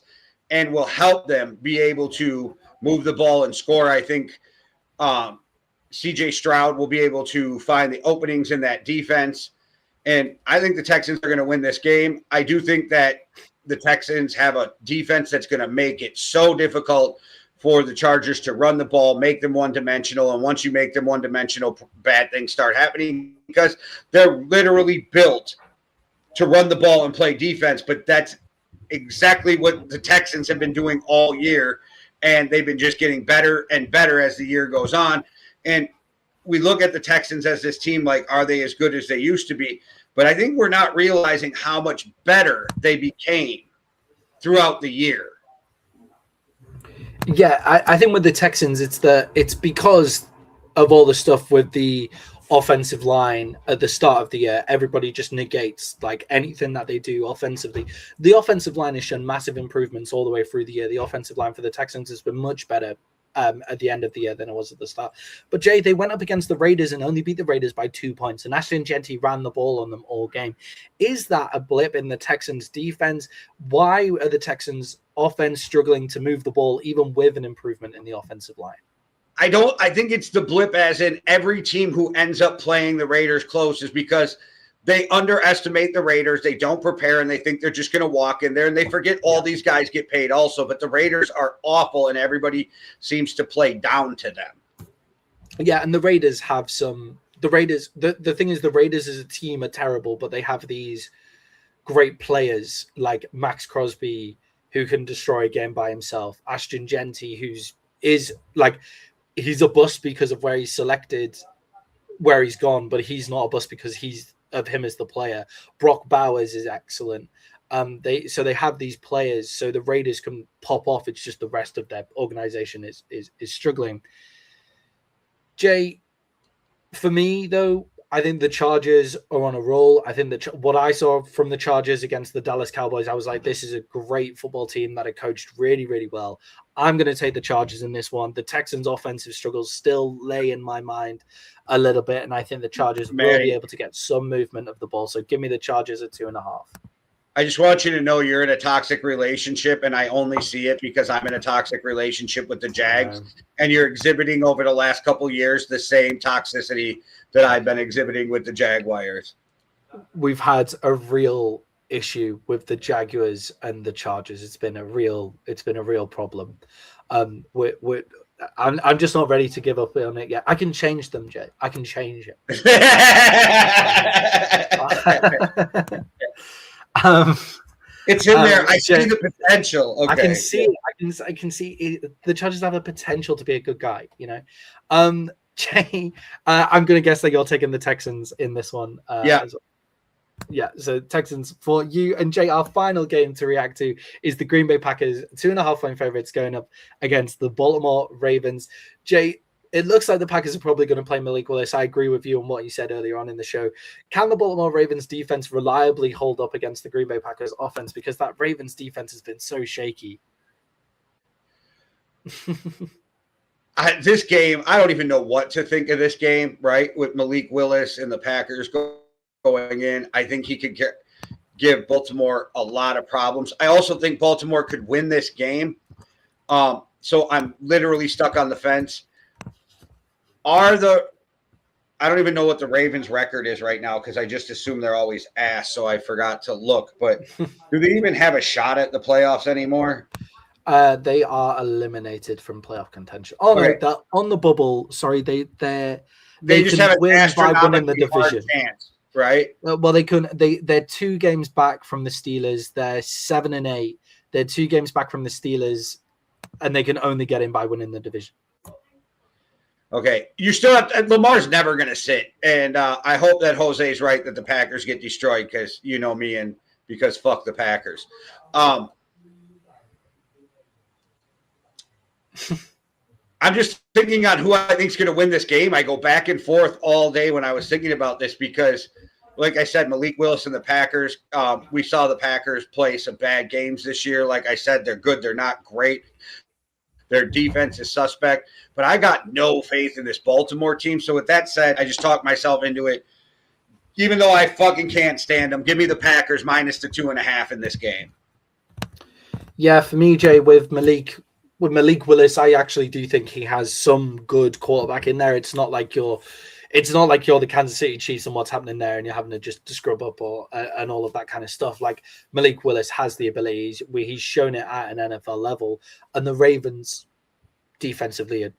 and will help them be able to move the ball and score. I think C.J. Stroud will be able to find the openings in that defense. And I think the Texans are going to win this game. I do think that the Texans have a defense that's going to make it so difficult for the Chargers to run the ball, make them one-dimensional. And once you make them one-dimensional, bad things start happening because they're literally built to run the ball and play defense. But that's exactly what the Texans have been doing all year. And they've been just getting better and better as the year goes on. And we look at the Texans as this team, are they as good as they used to be? But I think we're not realizing how much better they became throughout the year. Yeah, I think with the Texans, it's because of all the stuff with the offensive line at the start of the year. Everybody just negates anything that they do offensively. The offensive line has shown massive improvements all the way through the year. The offensive line for the Texans has been much better at the end of the year than it was at the start. But Jay, they went up against the Raiders and only beat the Raiders by 2 points. And Ashton Jeanty ran the ball on them all game. Is that a blip in the Texans defense? Why are the Texans offense struggling to move the ball even with an improvement in the offensive line? I think it's the blip as in every team who ends up playing the Raiders close is because they underestimate the Raiders. They don't prepare, and they think they're just going to walk in there, and they forget all these guys get paid also. But the Raiders are awful, and everybody seems to play down to them. Yeah, and the Raiders have some – the thing is the Raiders as a team are terrible, but they have these great players like Max Crosby, who can destroy a game by himself. Ashton Jeanty, he's a bust because of where he's selected, where he's gone, but he's not a bust because of him as the player. Brock Bowers is excellent. They have these players, so the Raiders can pop off. It's just the rest of their organization is struggling. Jay, for me though, I think the Chargers are on a roll. I think that what I saw from the Chargers against the Dallas Cowboys, I was like, this is a great football team that are coached really, really well. I'm going to take the Chargers in this one. The Texans' offensive struggles still lay in my mind a little bit, and I think the Chargers will be able to get some movement of the ball. So give me the Chargers at 2.5. I just want you to know you're in a toxic relationship, and I only see it because I'm in a toxic relationship with the Jags, and you're exhibiting over the last couple of years the same toxicity that I've been exhibiting with the Jaguars. We've had a real issue with the Jaguars and the Chargers. It's been a real problem. I'm just not ready to give up on it yet. I can change them, Jay. I can change it. It's in there. I see the potential. Okay. I can see it. I can see it. The Chargers have the potential to be a good guy, Jay, I'm going to guess that you're taking the Texans in this one. Yeah, so Texans for you. And Jay, our final game to react to is the Green Bay Packers, 2.5-point favorites going up against the Baltimore Ravens. Jay, it looks like the Packers are probably going to play Malik Willis. I agree with you on what you said earlier on in the show. Can the Baltimore Ravens defense reliably hold up against the Green Bay Packers offense? Because that Ravens defense has been so shaky. This game, I don't even know what to think of this game, right? With Malik Willis and the Packers going in, I think he could give Baltimore a lot of problems. I also think Baltimore could win this game. So I'm literally stuck on the fence. I I don't even know what the Ravens record is right now because I just assume they're always ass, so I forgot to look. But do they even have a shot at the playoffs anymore? They are eliminated from playoff contention. Oh Okay. no, they're on the bubble. Sorry, they just have an win by winning the astronomically hard division. chance, right? Well, they couldn't. They're 2 games back from the Steelers. They're 7-8. They're 2 games back from the Steelers, and they can only get in by winning the division. Okay, you still have Lamar's never going to sit, and I hope that Jose's right that the Packers get destroyed because you know me and because fuck the Packers. I'm just thinking on who I think is going to win this game. I go back and forth all day when I was thinking about this because, like I said, Malik Willis and the Packers. We saw the Packers play some bad games this year. Like I said, they're good. They're not great. Their defense is suspect, but I got no faith in this Baltimore team. So with that said, I just talked myself into it. Even though I fucking can't stand them, give me the Packers minus the 2.5 in this game. Yeah, for me, Jay, with Malik Willis, I actually do think he has some good quarterback in there. It's not like you're the Kansas City Chiefs and what's happening there, and you're having to just scrub up and all of that kind of stuff. Like Malik Willis has the abilities. He's shown it at an NFL level, and the Ravens defensively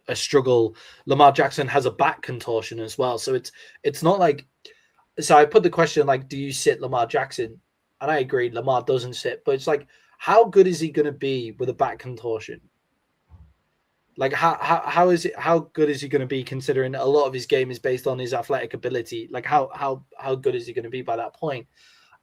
a struggle. Lamar Jackson has a back contortion as well, so it's not like. So I put the question like, do you sit Lamar Jackson? And I agree, Lamar doesn't sit, but it's like, how good is he going to be with a back contortion? Like how good is he going to be considering a lot of his game is based on his athletic ability? Like how good is he going to be by that point?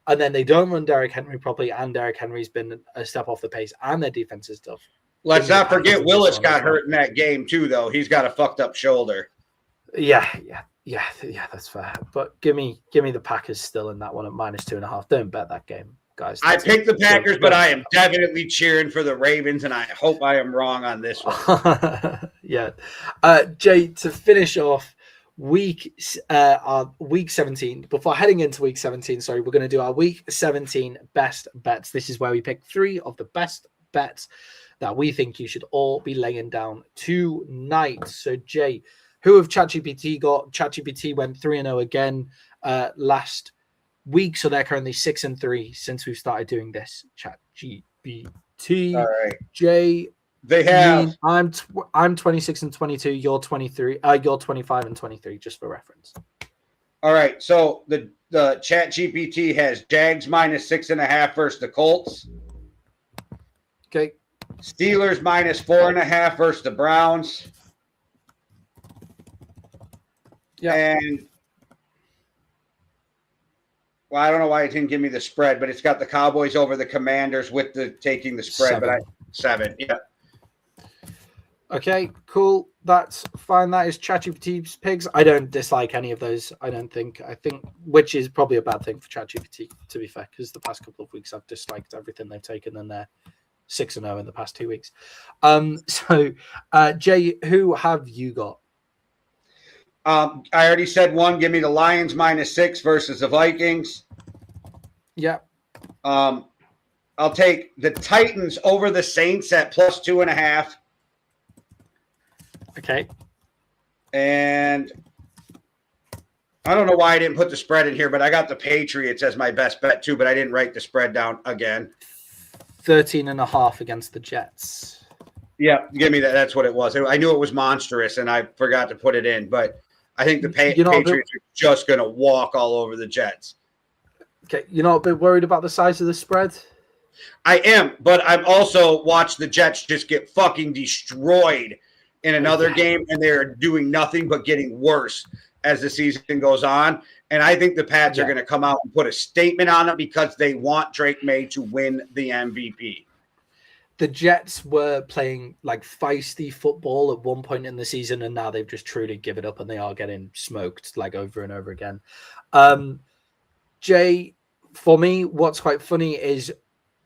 And then they don't run Derrick Henry properly, and Derrick Henry's been a step off the pace, and their defense is tough. Let's not forget Willis got hurt in that game too, though. He's got a fucked up shoulder. Yeah, that's fair. But give me the Packers still in that one at minus 2.5. Don't bet that game, guys. I picked the Packers, but I am definitely cheering for the Ravens, and I hope I am wrong on this one. Yeah. Jay, to finish off week 17, before heading into week 17, sorry, we're going to do our week 17 best bets. This is where we pick 3 of the best bets that we think you should all be laying down tonight. So, Jay, who have ChatGPT got? ChatGPT went 3-0 again last week, so they're currently 6-3 since we've started doing this. ChatGPT. All right, Jay. They have. I'm 26-22. You're 23. You're 25-23, just for reference. All right, so the ChatGPT has Jags minus 6.5 versus the Colts. Okay. Steelers minus 4.5 versus the Browns. Yeah. And well, I don't know why it didn't give me the spread, but it's got the Cowboys over the Commanders with the taking the spread. 7. Yeah. Okay, cool. That's fine. That is ChatGPT's picks. I don't dislike any of those. I think, which is probably a bad thing for ChatGPT, to be fair, because the past couple of weeks I've disliked everything they've taken, and they're 6-0 in the past 2 weeks. So, Jay, who have you got? I already said one. Give me the Lions minus 6 versus the Vikings. Yeah. I'll take the Titans over the Saints at plus 2.5. Okay. And I don't know why I didn't put the spread in here, but I got the Patriots as my best bet too, but I didn't write the spread down again. 13.5 against the Jets. Yeah, give me that. That's what it was. I knew it was monstrous, and I forgot to put it in, but I think the Patriots are just going to walk all over the Jets. Okay, you're not a bit worried about the size of the spread? I am, but I've also watched the Jets just get fucking destroyed in another game, and they're doing nothing but getting worse as the season goes on. And I think the Pats are going to come out and put a statement on it because they want Drake Maye to win the MVP. The Jets were playing like feisty football at one point in the season, and now they've just truly given up, and they are getting smoked like over and over again. Jay, for me, what's quite funny is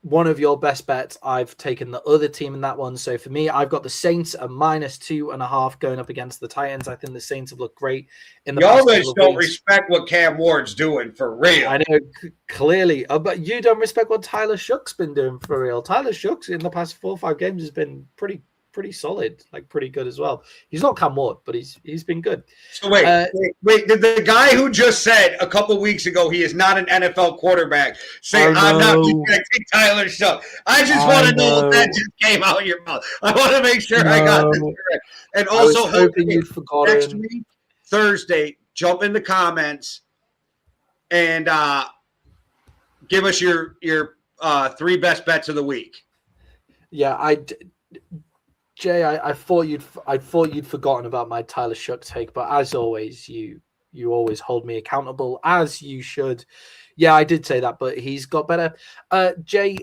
one of your best bets. I've taken the other team in that one. So for me, I've got the Saints at minus 2.5 going up against the Titans. I think the Saints have looked great in the past. You don't respect what Cam Ward's doing for real. I know, clearly. But you don't respect what Tyler Shook's been doing for real. Tyler Shook's in the past 4 or 5 games has been pretty pretty solid, like pretty good as well. He's not Cam Ward, but he's been good. So wait, did the guy who just said a couple weeks ago he is not an NFL quarterback say I'm not protecting Tyler Shough? I just want to know if that just came out of your mouth. I want to make sure I got this correct. And also, hoping you'd forgotten. Next week, Thursday, jump in the comments and give us your 3 best bets of the week. Yeah, Jay, I thought you'd forgotten about my Tyler Shough take, but as always, you always hold me accountable, as you should. Yeah, I did say that, but he's got better. Jay,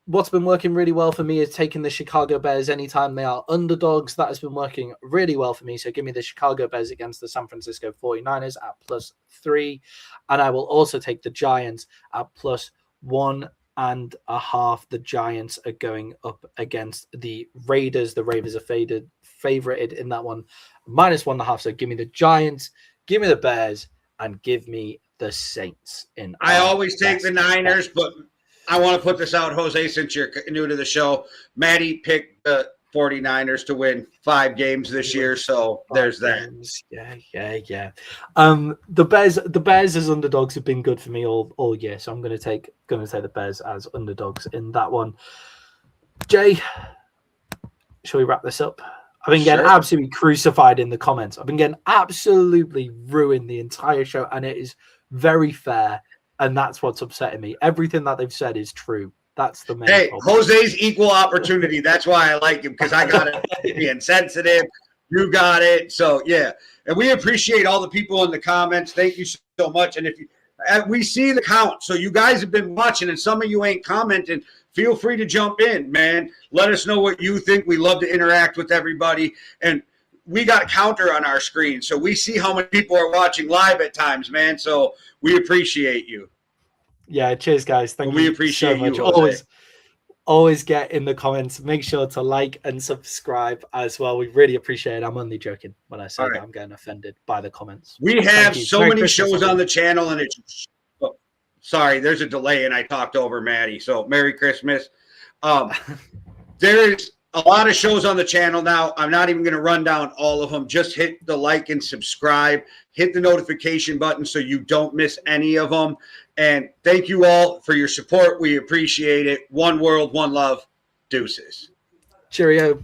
what's been working really well for me is taking the Chicago Bears anytime they are underdogs. That has been working really well for me. So give me the Chicago Bears against the San Francisco 49ers at +3. And I will also take the Giants at +1.5. The Giants are going up against the Raiders. The Raiders are favorited in that one, -1.5. So give me the Giants, give me the Bears, and give me the Saints. I always take the Niners, but I want to put this out, Jose, since you're new to the show. Maddie picked the 49ers to win 5 games this year, so there's that. Yeah. The Bears as underdogs have been good for me all year, so I'm going to take the Bears as underdogs in that one. Jay, shall we wrap this up? I've been getting absolutely crucified in the comments. I've been getting absolutely ruined the entire show, and it is very fair. And that's what's upsetting me. Everything that they've said is true. That's the main problem. Jose's equal opportunity. That's why I like him, because I got it being sensitive. You got it. So, yeah. And we appreciate all the people in the comments. Thank you so much. And if you, we see the count. So you guys have been watching, and some of you ain't commenting. Feel free to jump in, man. Let us know what you think. We love to interact with everybody. And we got a counter on our screen, so we see how many people are watching live at times, man. So we appreciate you. Yeah, cheers, guys. Thank you. We appreciate so much. You. Always get in the comments. Make sure to like and subscribe as well. We really appreciate it. I'm only joking when I say that I'm getting offended by the comments. We have so many shows on the channel, and it's sorry, there's a delay, and I talked over Maddie. So Merry Christmas. There's a lot of shows on the channel now. I'm not even going to run down all of them. Just hit the like and subscribe. Hit the notification button so you don't miss any of them. And thank you all for your support. We appreciate it. One world, one love. Deuces. Cheerio.